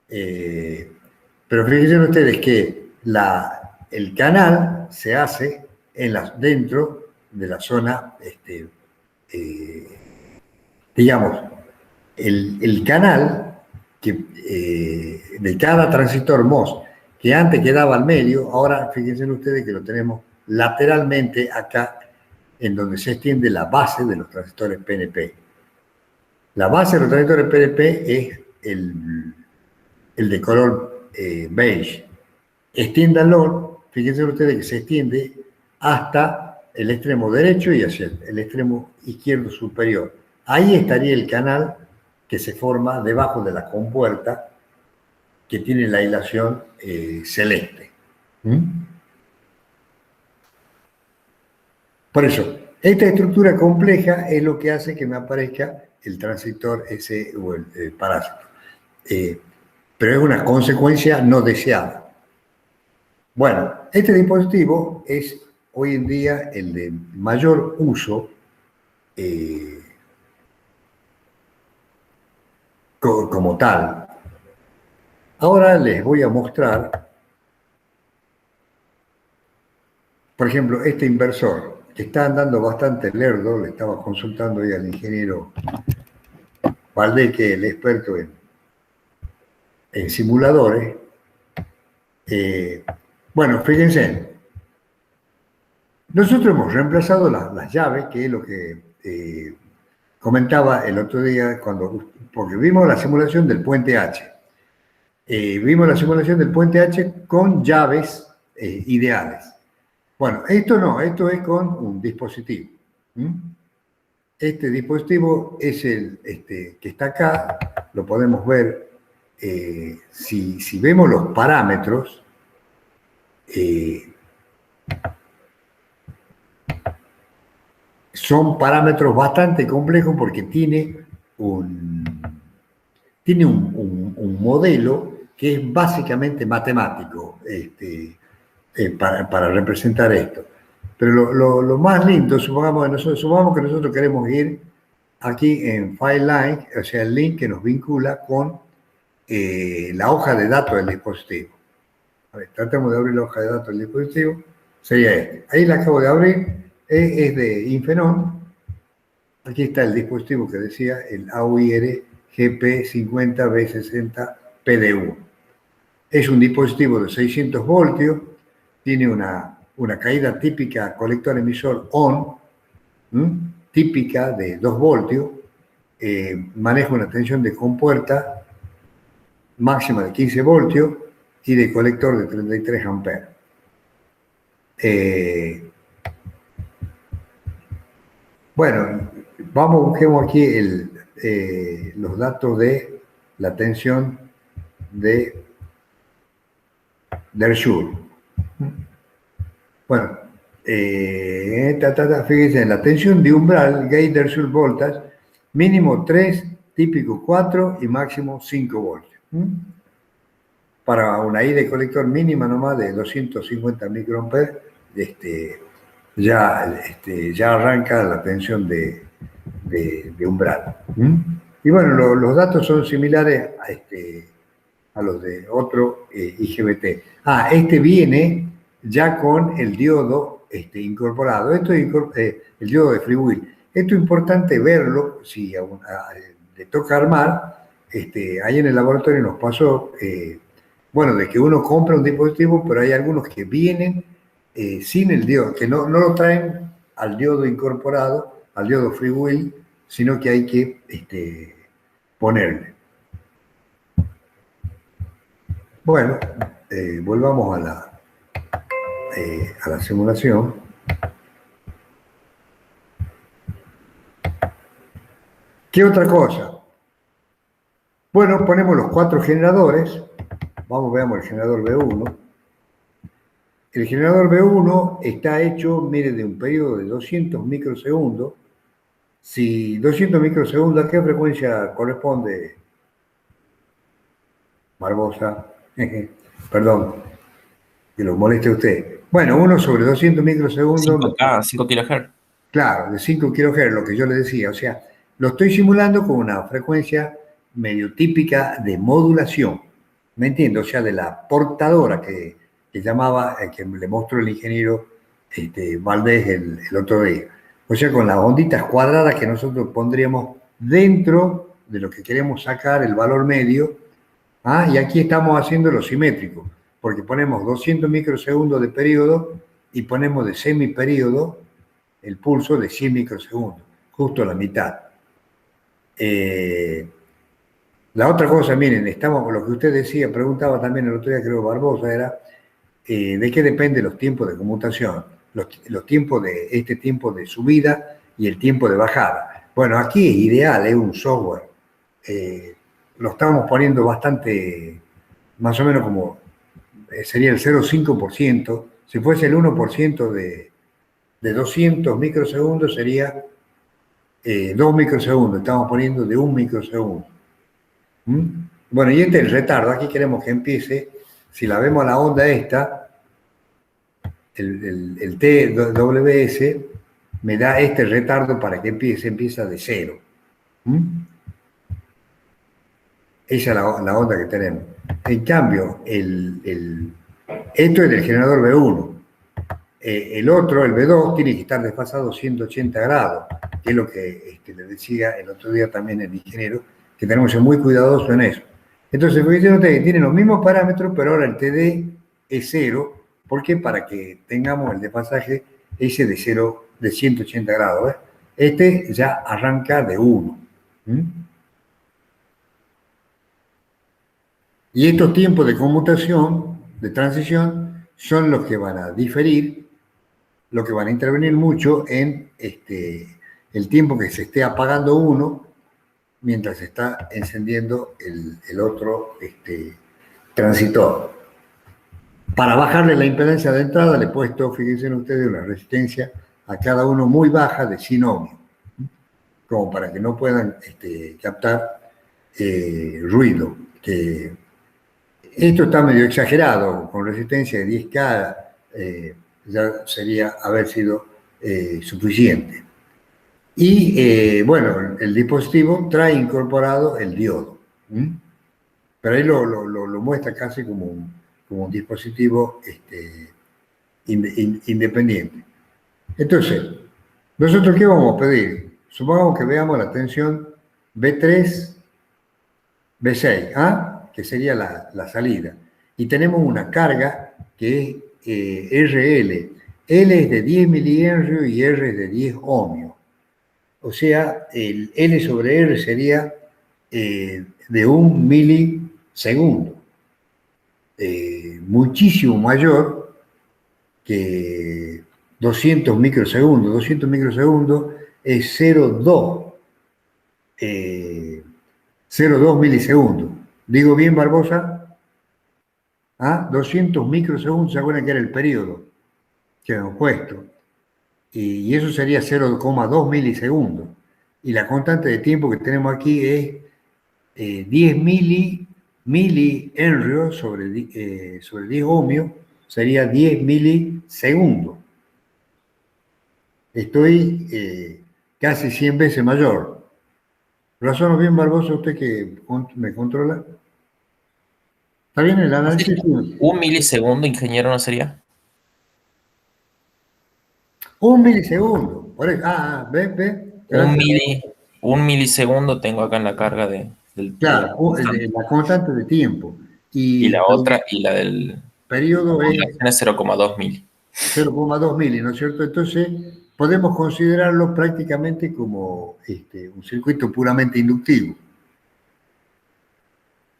pero fíjense ustedes que el canal se hace dentro de la zona, digamos, el canal de cada transistor MOS, que antes quedaba al medio, ahora fíjense ustedes que lo tenemos lateralmente acá, en donde se extiende la base de los transistores PNP. La base de los transistores PNP es el de color beige. Extiéndanlo, fíjense ustedes que se extiende hasta el extremo derecho y hacia el extremo izquierdo superior. Ahí estaría el canal que se forma debajo de la compuerta que tiene la hilación celeste. Por eso, esta estructura compleja es lo que hace que me aparezca el transistor ese o el parásito. Pero es una consecuencia no deseada. Bueno, este dispositivo es hoy en día el de mayor uso como tal. Ahora les voy a mostrar, por ejemplo, este inversor, que está andando bastante lerdo, le estaba consultando hoy al ingeniero Valdés, que es el experto en simuladores. Bueno, fíjense, nosotros hemos reemplazado las llaves, que es lo que comentaba el otro día, porque vimos la simulación del puente H. Vimos la simulación del puente H con llaves ideales. Bueno, esto no, esto es con un dispositivo. Este dispositivo es el que está acá, lo podemos ver. Si vemos los parámetros, son parámetros bastante complejos porque tiene un modelo que es básicamente matemático para representar esto. Pero lo más lindo, supongamos que nosotros queremos ir aquí en File Line, o sea, el link que nos vincula con la hoja de datos del dispositivo. A ver, tratemos de abrir la hoja de datos del dispositivo. Sería este. Ahí la acabo de abrir. Es de Infenon. Aquí está el dispositivo que decía el AUIR GP50B60PD1. Es un dispositivo de 600 voltios. Tiene una caída típica colector emisor ON, típica de 2 voltios. Maneja una tensión de compuerta máxima de 15 voltios y de colector de 33 amperes. Bueno, busquemos aquí los datos de la tensión del Schur. Bueno, fíjense, la tensión de umbral, gate del Schur voltage, mínimo 3, típico 4 y máximo 5 voltios. Para una I de colector mínima nomás de 250 microamperes, ya arranca la tensión de umbral. Y bueno, los datos son similares a los de otro IGBT. Este viene ya con el diodo incorporado. Esto es el diodo de FreeWheel. Esto es importante verlo si le toca armar. Ahí en el laboratorio nos pasó, de que uno compra un dispositivo, pero hay algunos que vienen sin el diodo, que no lo traen al diodo incorporado, al diodo FreeWheel, sino que hay que ponerle. Bueno, volvamos a la simulación. ¿Qué otra cosa? Bueno, ponemos los 4 generadores. Veamos el generador B1. El generador B1 está hecho, mire, de un periodo de 200 microsegundos. Si 200 microsegundos, ¿a qué frecuencia corresponde, Barbosa? Perdón, que lo moleste a usted. Bueno, 1 sobre 200 microsegundos. 5 kHz. Claro, de 5 kHz, lo que yo le decía. O sea, lo estoy simulando con una frecuencia medio típica de modulación. ¿Me entiende? O sea, de la portadora que llamaba, que le mostró el ingeniero Valdés el otro día. O sea, con las onditas cuadradas que nosotros pondríamos dentro de lo que queremos sacar, el valor medio. Y aquí estamos haciendo lo simétrico, porque ponemos 200 microsegundos de periodo y ponemos de semiperiodo el pulso de 100 microsegundos, justo la mitad. La otra cosa, miren, estamos con lo que usted decía, preguntaba también el otro día, creo, Barbosa, era de qué dependen los tiempos de conmutación, los tiempos de tiempo de subida y el tiempo de bajada. Bueno, aquí es ideal, es un software. Lo estamos poniendo bastante, más o menos como sería el 0,5%. Si fuese el 1% de 200 microsegundos sería 2 microsegundos. Estamos poniendo de 1 microsegundo. Bueno, y este es el retardo. Aquí queremos que empiece, si la vemos a la onda esta, el TWS me da este retardo para que empieza de 0. Esa es la onda que tenemos. En cambio, esto es del generador B1. El otro, el B2, tiene que estar desfasado 180 grados, que es lo que le decía el otro día también el ingeniero, que tenemos que ser muy cuidadosos en eso. Entonces, fíjense ustedes que tienen los mismos parámetros, pero ahora el TD es 0. ¿Por qué? Para que tengamos el desfasaje ese de 0, de 180 grados. Este ya arranca de 1. Y estos tiempos de conmutación, de transición, son los que van a diferir, los que van a intervenir mucho en el tiempo que se esté apagando uno mientras se está encendiendo el otro transitor. Para bajarle la impedancia de entrada le he puesto, fíjense ustedes, una resistencia a cada uno muy baja de 100 ohmios, como para que no puedan captar ruido. Esto está medio exagerado, con resistencia de 10K ya sería haber sido suficiente. Y bueno, el dispositivo trae incorporado el diodo. Pero ahí lo muestra casi como un dispositivo independiente. Entonces, ¿nosotros qué vamos a pedir? Supongamos que veamos la tensión B3, B6, que sería la salida. Y tenemos una carga que es RL. L es de 10 milihenrios y R es de 10 ohmios. O sea, el L sobre R sería de 1 milisegundo. Muchísimo mayor que 200 microsegundos. 200 microsegundos es 0,2 milisegundos. ¿Digo bien, Barbosa? 200 microsegundos, ¿se acuerdan que era el periodo que hemos puesto? Y eso sería 0,2 milisegundos. Y la constante de tiempo que tenemos aquí es 10 milihenrios sobre 10 ohmios, sería 10 milisegundos. Estoy casi 100 veces mayor. ¿Razono bien, Barbosa, usted que me controla? ¿Está bien el análisis? ¿Un milisegundo, ingeniero, no sería? 1 milisegundo. Por eso, ve. Un milisegundo tengo acá en la carga del... Claro, la constante de tiempo. Y la otra, y la del... Periodo es 0,2 mil. 0,2 mili, ¿no es cierto? Entonces, podemos considerarlo prácticamente como un circuito puramente inductivo.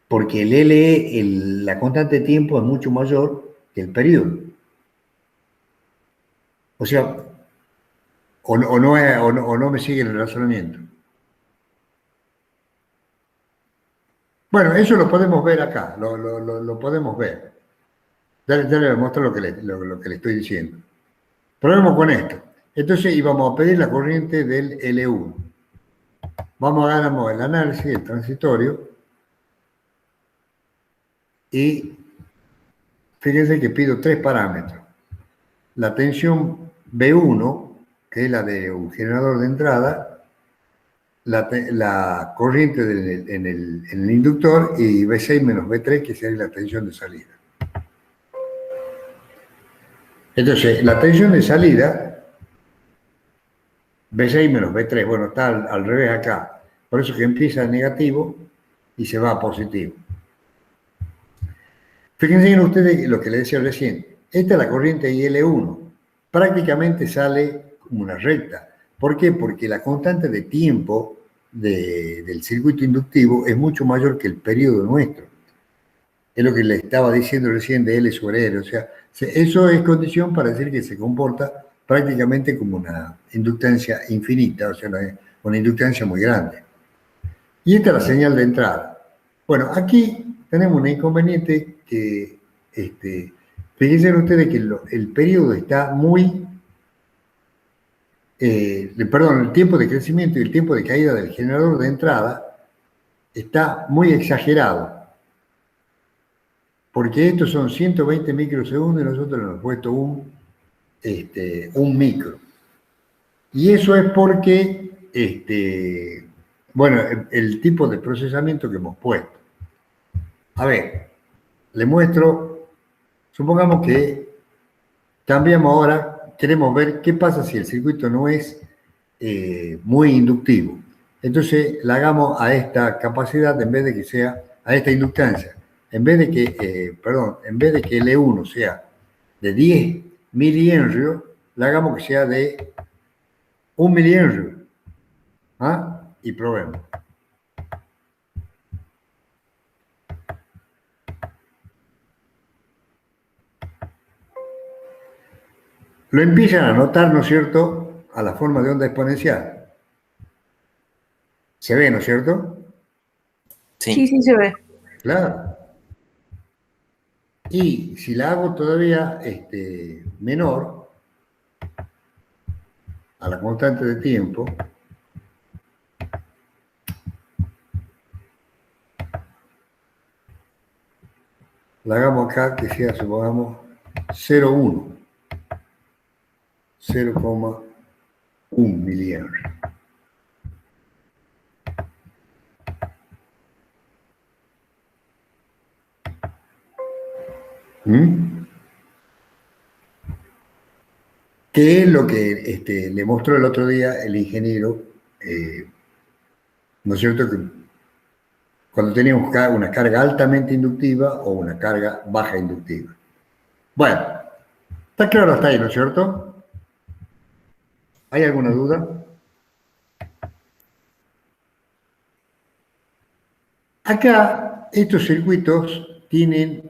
Porque el LE, la constante de tiempo es mucho mayor que el periodo. O sea, o no me sigue el razonamiento. Bueno, eso lo podemos ver acá, lo podemos ver. Ya le voy a mostrar lo que le estoy diciendo. Probemos con esto. Entonces íbamos a pedir la corriente del L1. Vamos a hagamos el análisis del transitorio. Y fíjense que pido 3 parámetros. La tensión B1, que es la de un generador de entrada, la corriente en el inductor, y B6 menos B3, que sería la tensión de salida. Entonces, la tensión de salida, B6 menos B3, bueno, está al revés acá. Por eso que empieza en negativo y se va a positivo. Fíjense en ustedes lo que les decía recién. Esta es la corriente IL1. Prácticamente sale como una recta. ¿Por qué? Porque la constante de tiempo del circuito inductivo es mucho mayor que el periodo nuestro. Es lo que le estaba diciendo recién de L sobre R. O sea, eso es condición para decir que se comporta prácticamente como una inductancia infinita, o sea, una inductancia muy grande. Y esta es la señal de entrada. Bueno, aquí tenemos un inconveniente que, fíjense ustedes que el periodo está muy, el tiempo de crecimiento y el tiempo de caída del generador de entrada está muy exagerado. Porque estos son 120 microsegundos y nosotros le hemos puesto un micro. Y eso es porque, bueno, el tipo de procesamiento que hemos puesto. A ver, le muestro, supongamos que cambiamos ahora, queremos ver qué pasa si el circuito no es muy inductivo. Entonces, la hagamos a esta capacidad en vez de que sea, a esta inductancia. En vez de que, en vez de que L1 sea de 10 milihenrios, la hagamos que sea de 1 milihenrio. Y probemos. Lo empiezan a notar, ¿no es cierto?, a la forma de onda exponencial. ¿Se ve, no es cierto? Sí, sí se ve. Claro. Y si la hago todavía menor a la constante de tiempo, la hagamos acá que sea, supongamos, 0,1. 0,1 milihenrio. ¿Mm? ¿Qué es lo que le mostró el otro día el ingeniero? ¿No es cierto? Que cuando teníamos una carga altamente inductiva o una carga baja inductiva. Bueno, está claro hasta ahí, ¿no es cierto? ¿Hay alguna duda? Acá, estos circuitos tienen,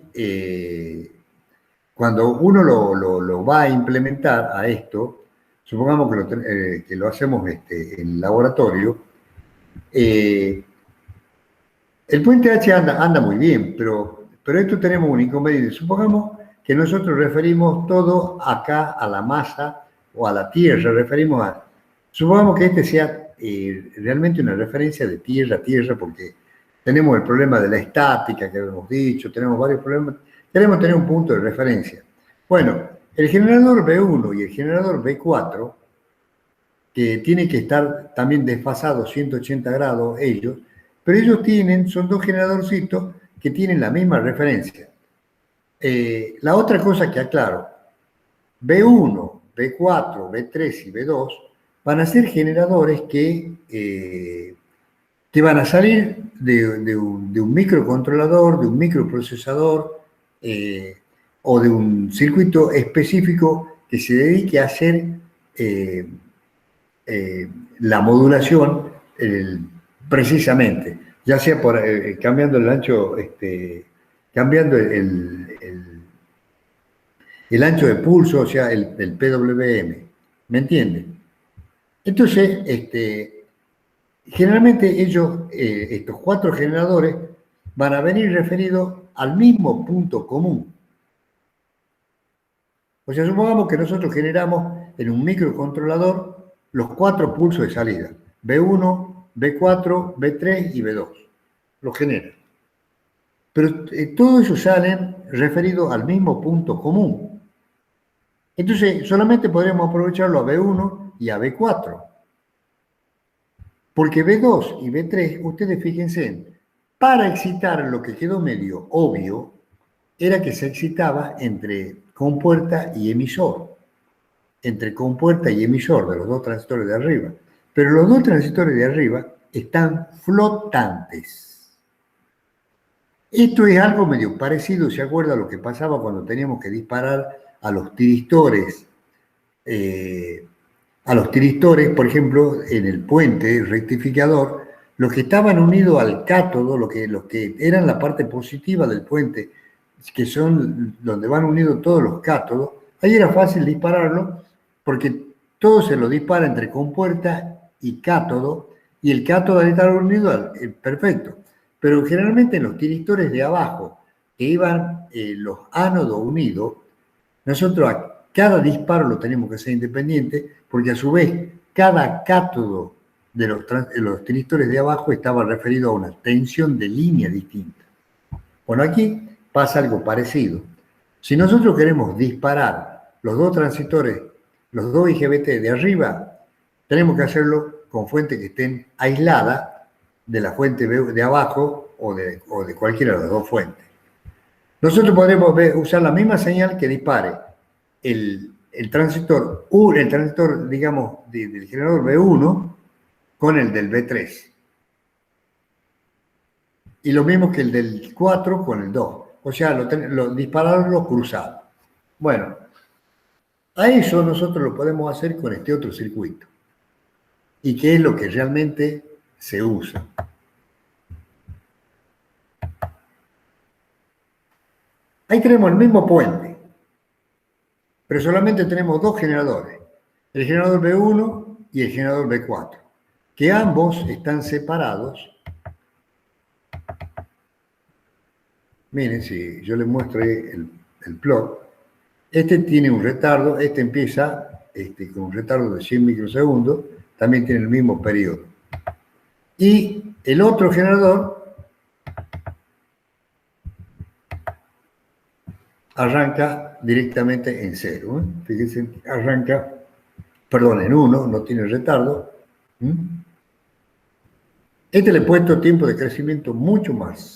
cuando uno lo va a implementar a esto, supongamos que lo hacemos en laboratorio, el puente H anda muy bien, pero esto tenemos un inconveniente. Supongamos que nosotros referimos todo acá a la masa o a la tierra, supongamos que este sea realmente una referencia de tierra a tierra, porque tenemos el problema de la estática que hemos dicho, tenemos varios problemas, queremos tener un punto de referencia. Bueno, el generador B1 y el generador B4, que tienen que estar también desfasados 180 grados ellos, pero ellos son dos generadorcitos que tienen la misma referencia. La otra cosa que aclaro, B1, B4, B3 y B2 van a ser generadores que van a salir de un microcontrolador, de un microprocesador o de un circuito específico que se dedique a hacer la modulación precisamente, ya sea por cambiando el ancho, cambiando el ancho de pulso, o sea, el PWM. ¿Me entienden? Entonces, generalmente estos cuatro generadores van a venir referidos al mismo punto común. O sea, supongamos que nosotros generamos en un microcontrolador los cuatro pulsos de salida, B1, B4, B3 y B2. Los genera. Pero todos ellos salen referidos al mismo punto común. Entonces, solamente podremos aprovecharlo a B1 y a B4. Porque B2 y B3, ustedes fíjense, para excitar lo que quedó medio obvio, era que se excitaba entre compuerta y emisor. Entre compuerta y emisor de los dos transistores de arriba. Pero los dos transistores de arriba están flotantes. Esto es algo medio parecido, ¿se acuerda lo que pasaba cuando teníamos que disparar a los tiristores? Por ejemplo, en el puente rectificador, los que estaban unidos al cátodo, los que eran la parte positiva del puente, que son donde van unidos todos los cátodos, ahí era fácil dispararlo, porque todo se lo dispara entre compuerta y cátodo, y el cátodo al estar unido, perfecto. Pero generalmente en los tiristores de abajo, que iban los ánodos unidos, nosotros a cada disparo lo tenemos que hacer independiente, porque a su vez cada cátodo de los tiristores de abajo estaba referido a una tensión de línea distinta. Bueno, aquí pasa algo parecido. Si nosotros queremos disparar los dos transistores, los dos IGBT de arriba, tenemos que hacerlo con fuentes que estén aisladas de la fuente de abajo o de cualquiera de las dos fuentes. Nosotros podemos usar la misma señal que dispare el transistor, digamos, del generador B1 con el del B3. Y lo mismo que el del 4 con el 2. O sea, dispararlo cruzado. Bueno, a eso nosotros lo podemos hacer con este otro circuito. ¿Y qué es lo que realmente se usa? Ahí tenemos el mismo puente, pero solamente tenemos dos generadores, el generador B1 y el generador B4, que ambos están separados. Miren, si yo les muestro el plot, este tiene un retardo, este empieza con un retardo de 100 microsegundos, también tiene el mismo periodo. Y el otro generador arranca directamente en 0. Fíjense, arranca, perdón, en 1, no tiene retardo. Este le he puesto tiempo de crecimiento mucho más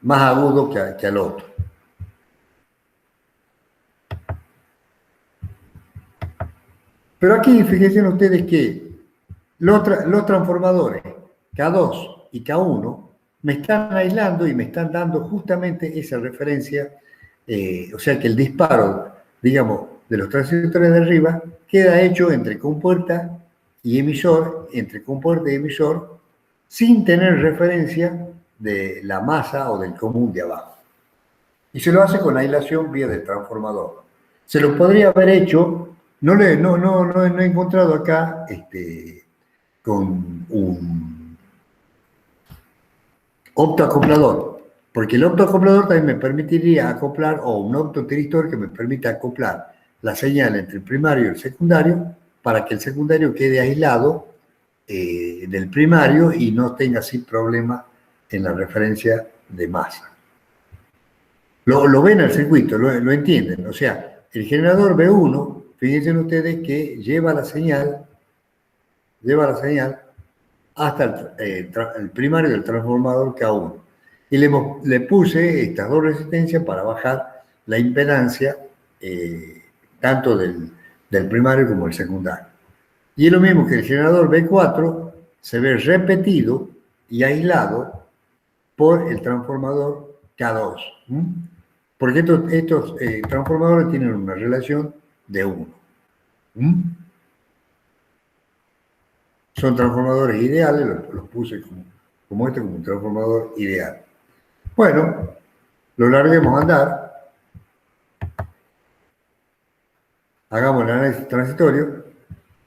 agudo que al otro. Pero aquí fíjense ustedes que los transformadores K2 y K1 me están aislando y me están dando justamente esa referencia, o sea que el disparo, digamos, de los transistores de arriba queda hecho entre compuerta y emisor, entre compuerta y emisor, sin tener referencia de la masa o del común de abajo. Y se lo hace con aislación vía del transformador. Se lo podría haber hecho, no he encontrado acá con un optoacoplador, porque el optoacoplador también me permitiría acoplar, o un optotiristor que me permita acoplar la señal entre el primario y el secundario, para que el secundario quede aislado del primario y no tenga así problema en la referencia de masa. Lo ven al circuito, lo entienden. O sea, el generador B1, fíjense ustedes que lleva la señal hasta el primario del transformador K1. Y le puse estas dos resistencias para bajar la impedancia tanto del primario como del secundario. Y es lo mismo que el generador B4 se ve repetido y aislado por el transformador K2. Porque estos transformadores tienen una relación de 1. Son transformadores ideales, los puse como un transformador ideal. Bueno, lo larguemos a andar, hagamos el análisis transitorio.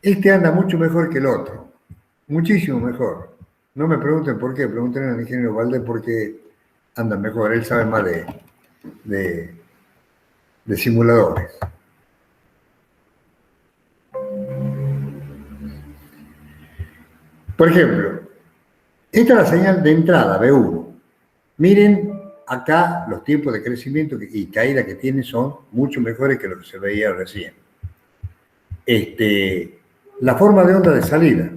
Este anda mucho mejor que el otro, muchísimo mejor. No me pregunten por qué, pregunten al ingeniero Valdés por qué anda mejor, él sabe más de simuladores. Por ejemplo, esta es la señal de entrada, B1. Miren acá los tiempos de crecimiento y caída que tiene son mucho mejores que lo que se veía recién. La forma de onda de salida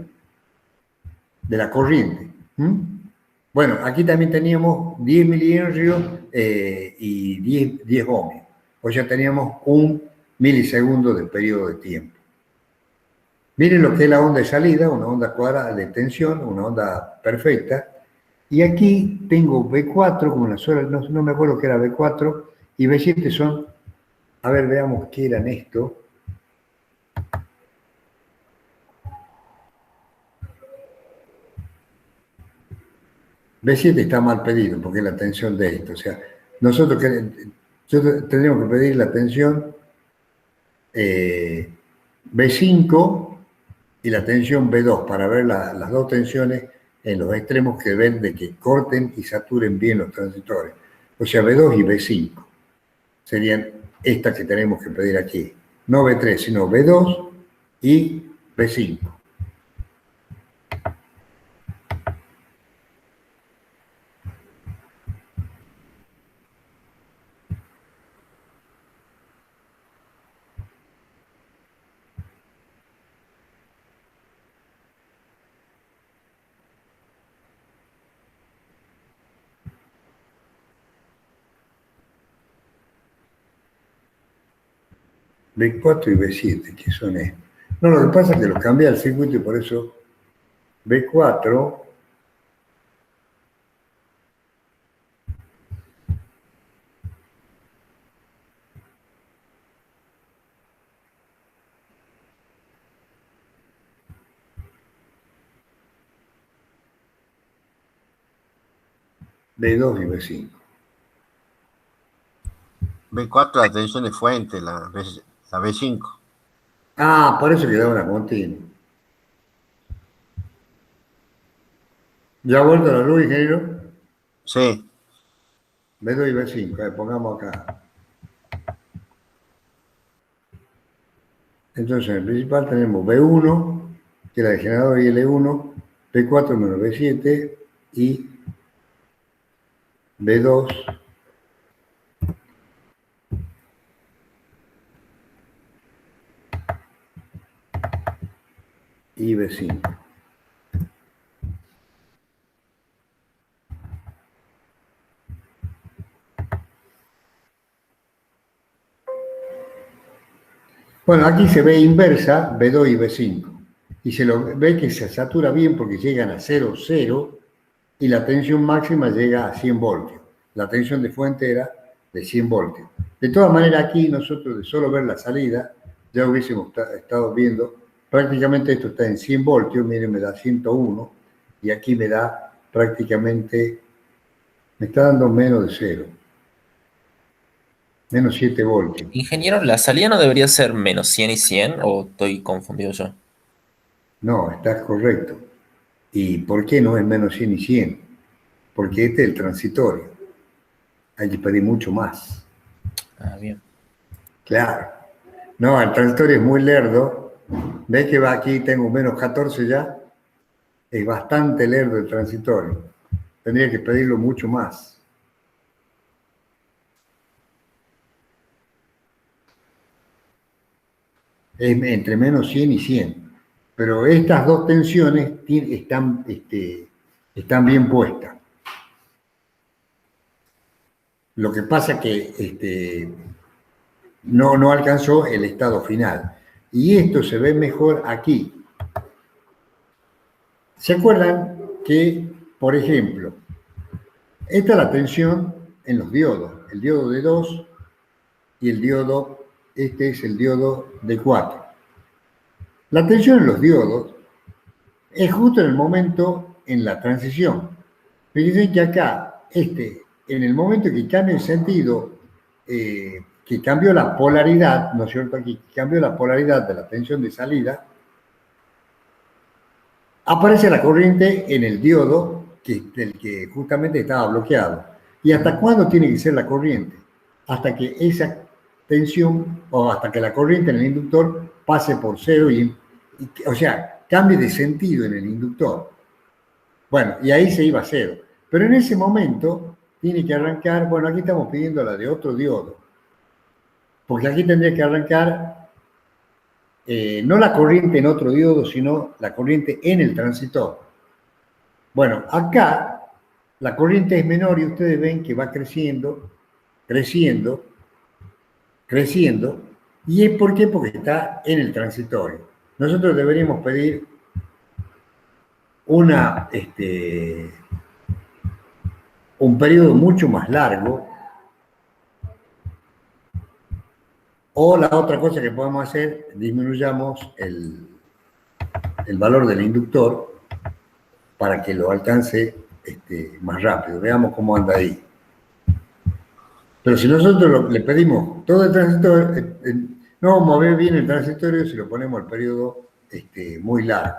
de la corriente. Bueno, aquí también teníamos 10 milihenrios y 10 ohmios. O sea, teníamos 1 milisegundo de periodo de tiempo. Miren lo que es la onda de salida, una onda cuadrada de tensión, una onda perfecta. Y aquí tengo B4, como la sola, no me acuerdo qué era B4, y B7 son, a ver, veamos qué eran esto. B7 está mal pedido, porque es la tensión de esto. O sea, nosotros tendríamos que pedir la tensión B5 y la tensión B2 para ver las dos tensiones en los extremos que ven de que corten y saturen bien los transistores. O sea, B2 y B5 serían estas que tenemos que pedir aquí. No B3, sino B2 y B5. B4 y B7, ¿qué son estos? No, lo que pasa es que los cambia el circuito y por eso B4 B2 y B5. B4 la tensión de fuente, la B5. Ah, por eso quedaba una continua. ¿Ya ha vuelto la luz, ingeniero? Sí. B2 y B5, pongamos acá. Entonces, en el principal tenemos B1, que es la de generador y L1, B4 menos B7 y B2 y B5. Bueno, aquí se ve inversa B2 y B5. Y se lo ve que se satura bien porque llegan a 0, 0 y la tensión máxima llega a 100 voltios. La tensión de fuente era de 100 voltios. De todas maneras, aquí nosotros de solo ver la salida, ya hubiésemos estado viendo, prácticamente esto está en 100 voltios, miren, me da 101, y aquí me da prácticamente, me está dando menos de 0, menos 7 voltios. Ingeniero, ¿la salida no debería ser menos 100 y 100 o estoy confundido yo? No, estás correcto. ¿Y por qué no es menos 100 y 100? Porque este es el transitorio. Hay que pedir mucho más. Ah, bien. Claro. No, el transitorio es muy lerdo. ¿Ves que va aquí? Tengo menos 14 ya. Es bastante lerdo el transitorio. Tendría que pedirlo mucho más. Es entre menos 100 y 100. Pero estas dos tensiones están bien puestas. Lo que pasa que no alcanzó el estado final. Y esto se ve mejor aquí. ¿Se acuerdan que, por ejemplo, esta es la tensión en los diodos? El diodo de 2 y el diodo, este es el diodo de 4. La tensión en los diodos es justo en el momento en la transición. Fíjense que acá, en el momento que cambia el sentido, que cambió la polaridad, ¿no es cierto? Aquí cambió la polaridad de la tensión de salida, aparece la corriente en el diodo del que justamente estaba bloqueado. ¿Y hasta cuándo tiene que ser la corriente? Hasta que esa tensión o hasta que la corriente en el inductor pase por cero o sea, cambie de sentido en el inductor. Bueno, y ahí se iba a cero. Pero en ese momento tiene que arrancar, bueno, aquí estamos pidiendo la de otro diodo, porque aquí tendría que arrancar no la corriente en otro diodo, sino la corriente en el transistor. Bueno, acá la corriente es menor y ustedes ven que va creciendo, creciendo, creciendo. ¿Y es por qué? Porque está en el transitorio. Nosotros deberíamos pedir un periodo mucho más largo. O la otra cosa que podemos hacer, disminuyamos el valor del inductor para que lo alcance más rápido. Veamos cómo anda ahí. Pero si nosotros le pedimos todo el transitorio, no vamos a ver bien el transitorio si lo ponemos al periodo muy largo.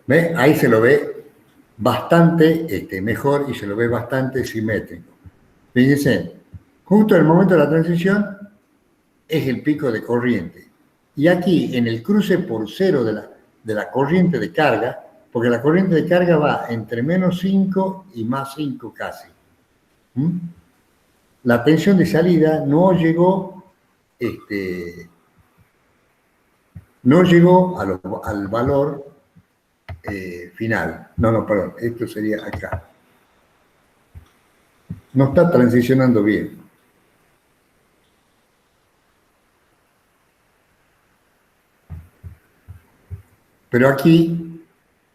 ¿Ve? Ahí se lo ve bastante mejor y se lo ve bastante simétrico. Fíjense, justo en el momento de la transición es el pico de corriente. Y aquí, en el cruce por cero de la corriente de carga, porque la corriente de carga va entre menos 5 y más 5 casi. La tensión de salida no llegó al valor final. No, perdón, esto sería acá. No está transicionando bien. Pero aquí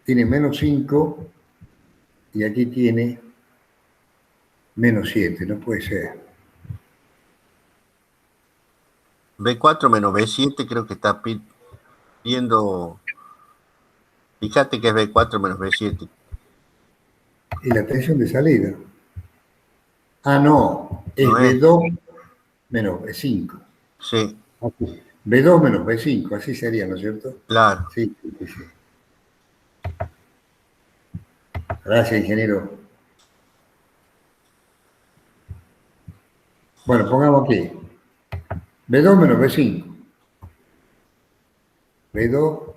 tiene menos 5 y aquí tiene menos 7, no puede ser. B4 menos B7 creo que está pidiendo. Fíjate que es B4 menos B7. ¿Y la tensión de salida? Ah, no, es No es. B2 menos B5. Sí, Aquí. B2 menos B5, así sería, ¿no es cierto? claro. Sí, sí, sí. Gracias, ingeniero. Bueno, pongamos aquí. B2 menos B5. B2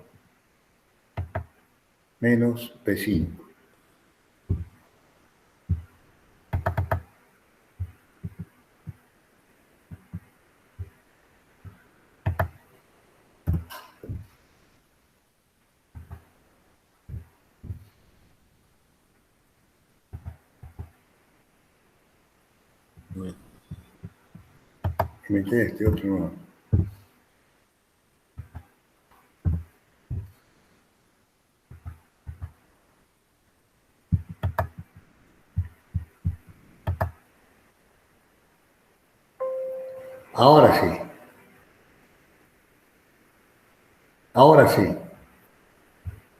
menos B5. Meter este otro no. Ahora sí. Ahora sí.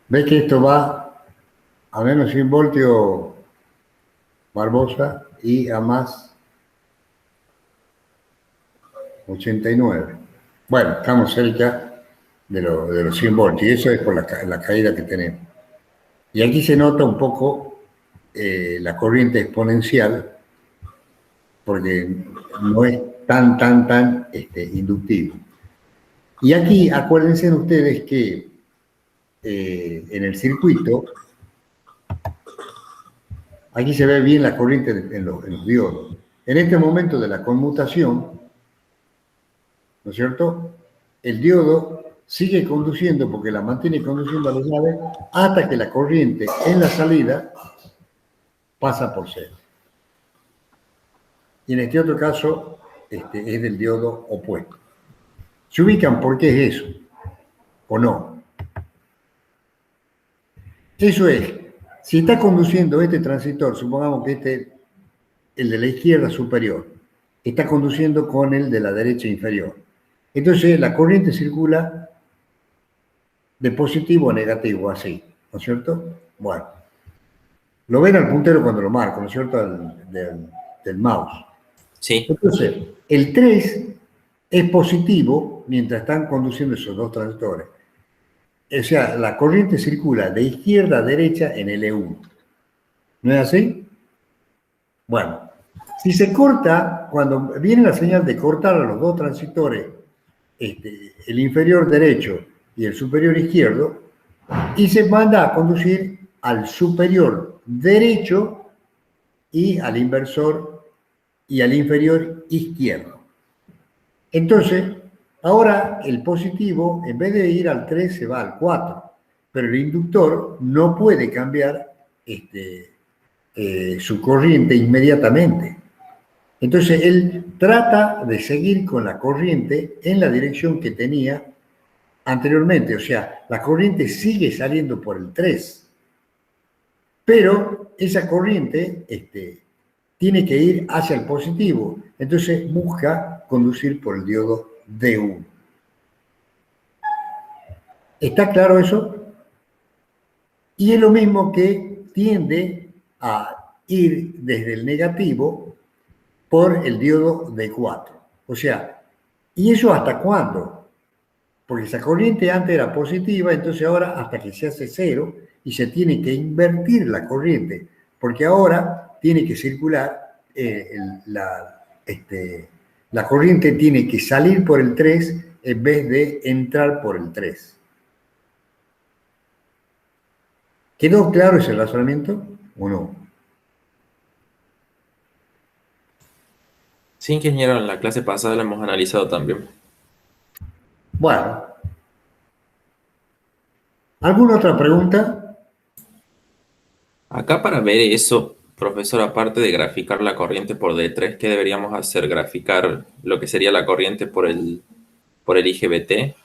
¿Ves que esto va a menos 100 voltios Barbosa y a más 89? Bueno, estamos cerca de los 100 voltios y eso es por la caída que tenemos. Y aquí se nota un poco la corriente exponencial porque no es tan inductivo. Y aquí acuérdense ustedes que en el circuito, aquí se ve bien la corriente en los diodos. En este momento de la conmutación, ¿no es cierto? El diodo sigue conduciendo porque la mantiene conduciendo a la llave hasta que la corriente en la salida pasa por cero. Y en este otro caso es del diodo opuesto. ¿Se ubican por qué es eso? ¿O no? Eso es, si está conduciendo este transistor, supongamos que el de la izquierda superior, está conduciendo con el de la derecha inferior. Entonces la corriente circula de positivo a negativo, así, ¿no es cierto? Bueno, lo ven al puntero cuando lo marco, ¿no es cierto? Del mouse. Sí. Entonces, el 3 es positivo mientras están conduciendo esos dos transistores. O sea, la corriente circula de izquierda a derecha en L1. ¿No es así? Bueno, si se corta, cuando viene la señal de cortar a los dos transistores, el inferior derecho y el superior izquierdo, y se manda a conducir al superior derecho y al inversor y al inferior izquierdo. Entonces, ahora el positivo, en vez de ir al 3, se va al 4, pero el inductor no puede cambiar su corriente inmediatamente. Entonces, él trata de seguir con la corriente en la dirección que tenía anteriormente. O sea, la corriente sigue saliendo por el 3, pero esa corriente tiene que ir hacia el positivo. Entonces, busca conducir por el diodo D1. ¿Está claro eso? Y es lo mismo que tiende a ir desde el negativo por el diodo D4. O sea, ¿y eso hasta cuándo? Porque esa corriente antes era positiva, entonces ahora hasta que se hace cero y se tiene que invertir la corriente, porque ahora tiene que circular, la corriente tiene que salir por el 3 en vez de entrar por el 3. ¿Quedó claro ese razonamiento o no? Sí, ingeniero, en la clase pasada lo hemos analizado también. Bueno. ¿Alguna otra pregunta? Acá para ver eso, profesor, aparte de graficar la corriente por D3, ¿qué deberíamos hacer? Graficar lo que sería la corriente por el IGBT,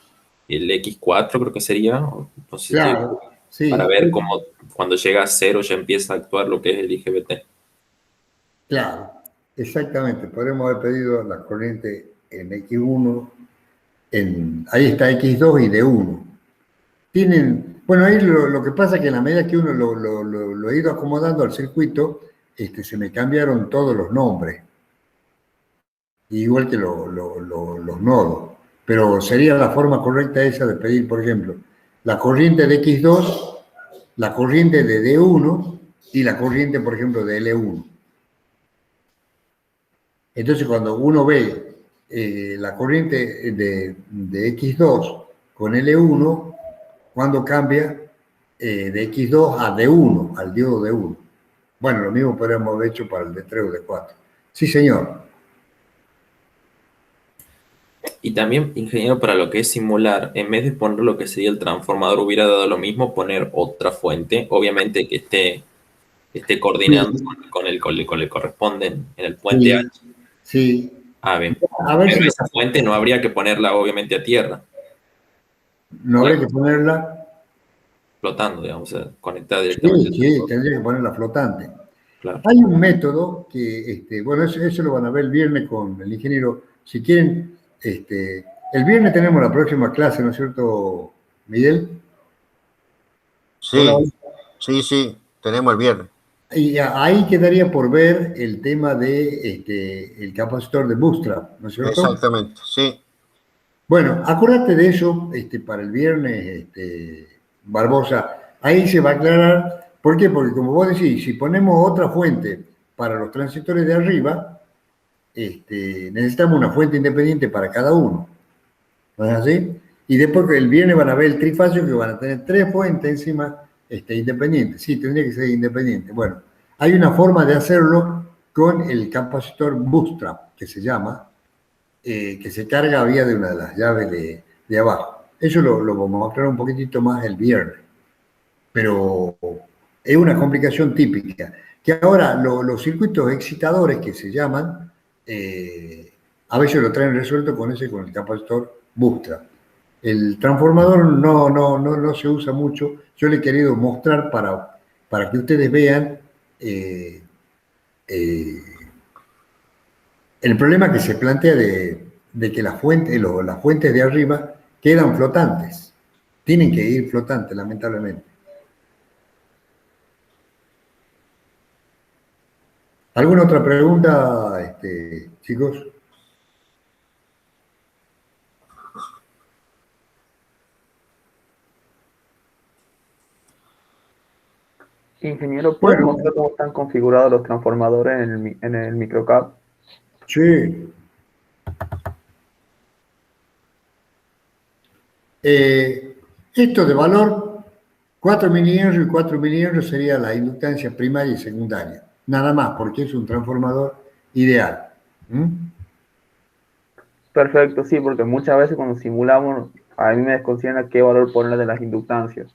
el X4 creo que sería, no sé, Claro, sí. para ver cómo cuando llega a cero ya empieza a actuar lo que es el IGBT. Claro, exactamente. Podemos haber pedido la corriente en X1, ahí está X2 y D1. Bueno, ahí lo que pasa es que en la medida que uno lo he ido acomodando al circuito, se me cambiaron todos los nombres, igual que los nodos. Pero sería la forma correcta esa de pedir, por ejemplo, la corriente de X2, la corriente de D1 y la corriente, por ejemplo, de L1. Entonces, cuando uno ve la corriente de X2 con L1, cuando cambia de X2 a D1, al diodo D1. Bueno, lo mismo podríamos haber hecho para el D3 o D4. Sí, señor. Y también, ingeniero, para lo que es simular, en vez de poner lo que sería el transformador, hubiera dado lo mismo poner otra fuente, obviamente que esté coordinando con el corresponde en el puente H. Sí, Ah, bien. A ver Pero si esa fuente no habría que ponerla obviamente a tierra, no habría que ponerla. flotando, digamos, o sea, conectada Sí, directamente. sí, tendría que ponerla flotante. Claro. Hay un método que, bueno, eso lo van a ver el viernes con el ingeniero. Si quieren, el viernes tenemos la próxima clase, ¿no es cierto, Miguel? Hola, Sí, hola. sí, tenemos el viernes. Y ahí quedaría por ver el tema de el capacitor de Bootstrap, ¿no es cierto? Exactamente, sí. Bueno, acuérdate de eso para el viernes, Barbosa. Ahí se va a aclarar. ¿Por qué? Porque como vos decís, si ponemos otra fuente para los transistores de arriba, necesitamos una fuente independiente para cada uno. ¿No es así? Y después que el viernes van a ver el trifacio que van a tener tres fuentes encima independientes. Sí, tendría que ser independiente. Bueno, hay una forma de hacerlo con el capacitor Bootstrap, que se llama, que se carga vía de una de las llaves de abajo. Eso lo vamos a aclarar un poquitito más el viernes. Pero es una complicación típica. Que ahora los circuitos excitadores que se llaman, a veces lo traen resuelto con el capacitor Bootstrap. El transformador no se usa mucho. Yo le he querido mostrar para que ustedes vean eh, el problema que se plantea de que las fuentes de arriba quedan flotantes. Tienen que ir flotantes, lamentablemente. ¿Alguna otra pregunta, chicos? Ingeniero, ¿puede Bueno, mostrar cómo están configurados los transformadores en el microcap? sí. Esto de valor 4 milihenrios y 4 milihenrios sería la inductancia primaria y secundaria. Nada más, porque es un transformador ideal. ¿Mm? Perfecto, sí, porque muchas veces cuando simulamos, a mí me desconcierna qué valor ponerle de las inductancias.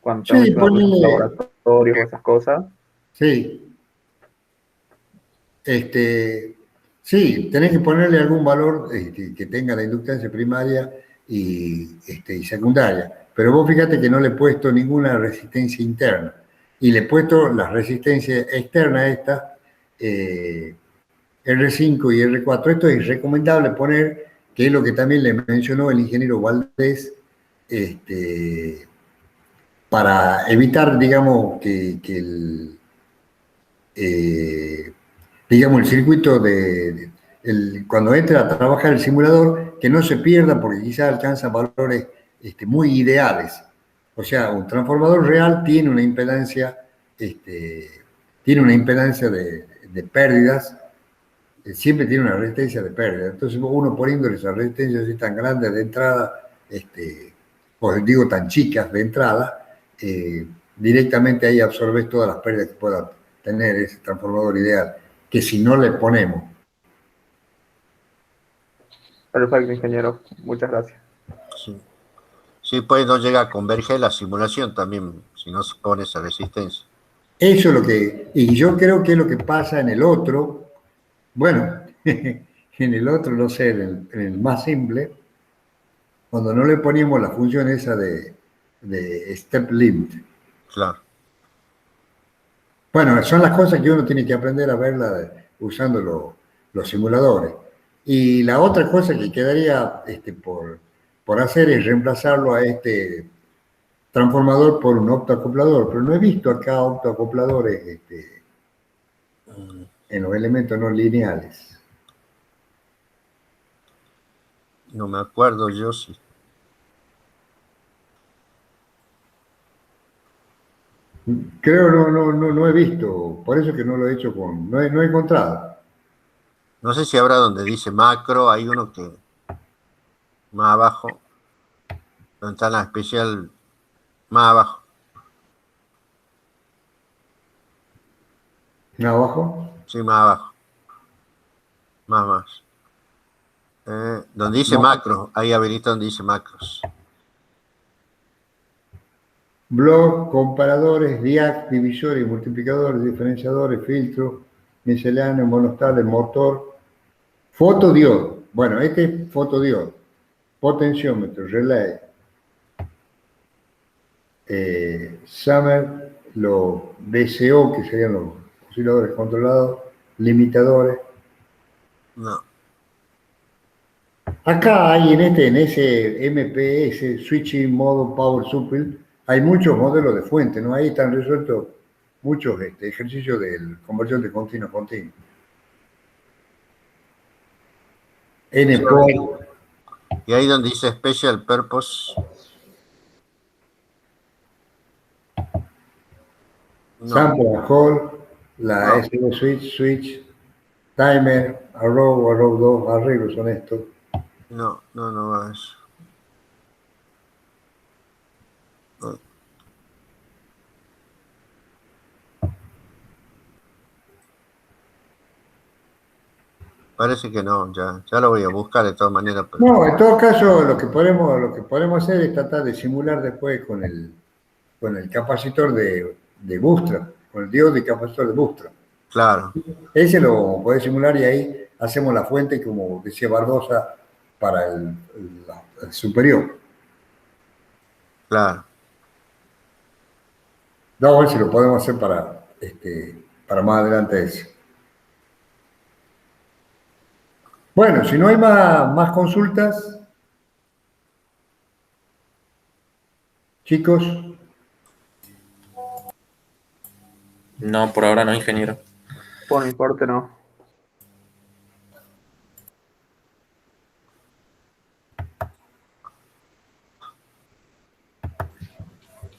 Cuando tengo Sí, que ver, por ejemplo, ponele, laboratorios o esas cosas. sí, sí, tenés que ponerle algún valor que tenga la inductancia primaria y secundaria. Pero vos fíjate que no le he puesto ninguna resistencia interna. Y le he puesto la resistencia externa esta, R5 y R4. Esto es recomendable poner, que es lo que también le mencionó el ingeniero Valdés, este, para evitar, digamos, que eh, digamos, el circuito cuando entra a trabajar el simulador, que no se pierda porque quizás alcanza valores muy ideales. O sea, un transformador real tiene una impedancia de pérdidas, siempre tiene una resistencia de pérdida. Entonces, uno poniéndole esa resistencia así tan grande de entrada, o digo tan chicas de entrada, directamente ahí absorbes todas las pérdidas que pueda tener ese transformador ideal, que si no le ponemos. Perfecto, ingeniero. Muchas gracias. Sí, sí, pues no llega a converger la simulación también, si no se pone esa resistencia. Eso es lo y yo creo que es lo que pasa en el otro, bueno, en el otro, no sé, en el más simple, cuando no le ponemos la función esa de step limit. Claro. Bueno, son las cosas que uno tiene que aprender a verla usando los simuladores. Y la otra cosa que quedaría por hacer es reemplazarlo a este transformador por un optoacoplador, pero no he visto acá optoacopladores en los elementos no lineales. No me acuerdo yo si. Creo no he visto, por eso que no lo he hecho no he encontrado. No sé si habrá donde dice macro, hay uno que más abajo, ventana especial más abajo. ¿Abajo? Sí, más abajo. Más. Donde dice No. macro, ahí habilita donde dice macros. Blog, comparadores, diac, divisores, multiplicadores, diferenciadores, filtros, misceláneos, monostales, motor, Fotodiode. Bueno, este es fotodiode. Potenciómetro, relay. Summer, los VCO, que serían los osciladores controlados, limitadores. No. Acá hay en ese MPS, Switching Mode Power Supply, hay muchos modelos de fuente, ¿no? Ahí están resueltos muchos ejercicios de conversión de continuo a continuo. NPOI, Y ahí donde dice Special Purpose. No. Sample and Hold, la No. SD Switch, Timer, Arrow 2, arreglos son estos. No va a eso. No. Parece que no, ya lo voy a buscar de todas maneras. Pero... No, en todo caso, lo que podemos hacer es tratar de simular después con el capacitor de bootstrap, con el diodo y capacitor de bootstrap. Claro. Ese lo podés simular y ahí hacemos la fuente, como decía Barbosa, para el superior. Claro. No, a ver si lo podemos hacer para más adelante ese. Bueno, si no hay más consultas, chicos. No, por ahora no, ingeniero. Por mi parte no.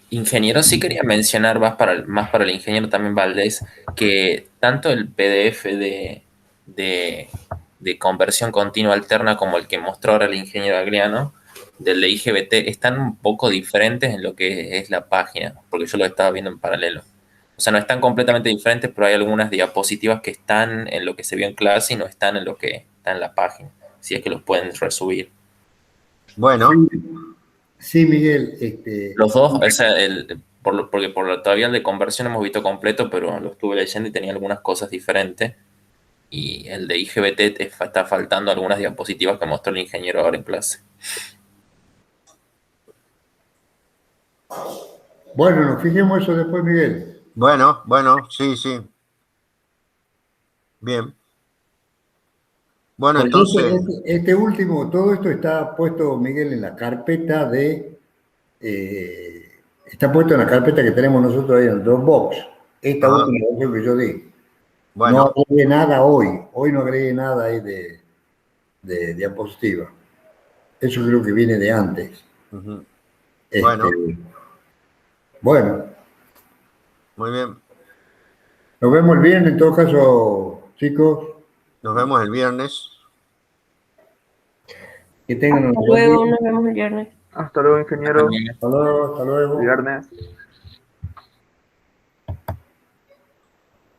Ingeniero, sí quería mencionar, más para el ingeniero también Valdés, que tanto el PDF de conversión continua alterna como el que mostró ahora el ingeniero Agliano, del de IGBT, están un poco diferentes en lo que es la página, porque yo lo estaba viendo en paralelo. O sea, no están completamente diferentes, pero hay algunas diapositivas que están en lo que se vio en clase y no están en lo que está en la página, si es que los pueden resubir. Bueno. Sí, Miguel. Los dos, o sea, porque todavía el de conversión hemos visto completo, pero lo estuve leyendo y tenía algunas cosas diferentes. Y el de IGBT está faltando algunas diapositivas que mostró el ingeniero ahora en clase. Bueno, nos fijemos eso después, Miguel. Bueno, sí. Bien. Bueno, entonces... Este último, todo esto está puesto, Miguel, en la carpeta está puesto en la carpeta que tenemos nosotros ahí en el Dropbox. Esta última versión que yo di. Bueno. No agregué nada hoy no agregué nada ahí de diapositiva. Eso creo que viene de antes. Uh-huh. Bueno. Muy bien. Nos vemos el viernes, en todo caso, chicos. Nos vemos el viernes. Que tengan Hasta luego, nos vemos el viernes. Hasta luego, ingeniero. Hasta luego. Viernes.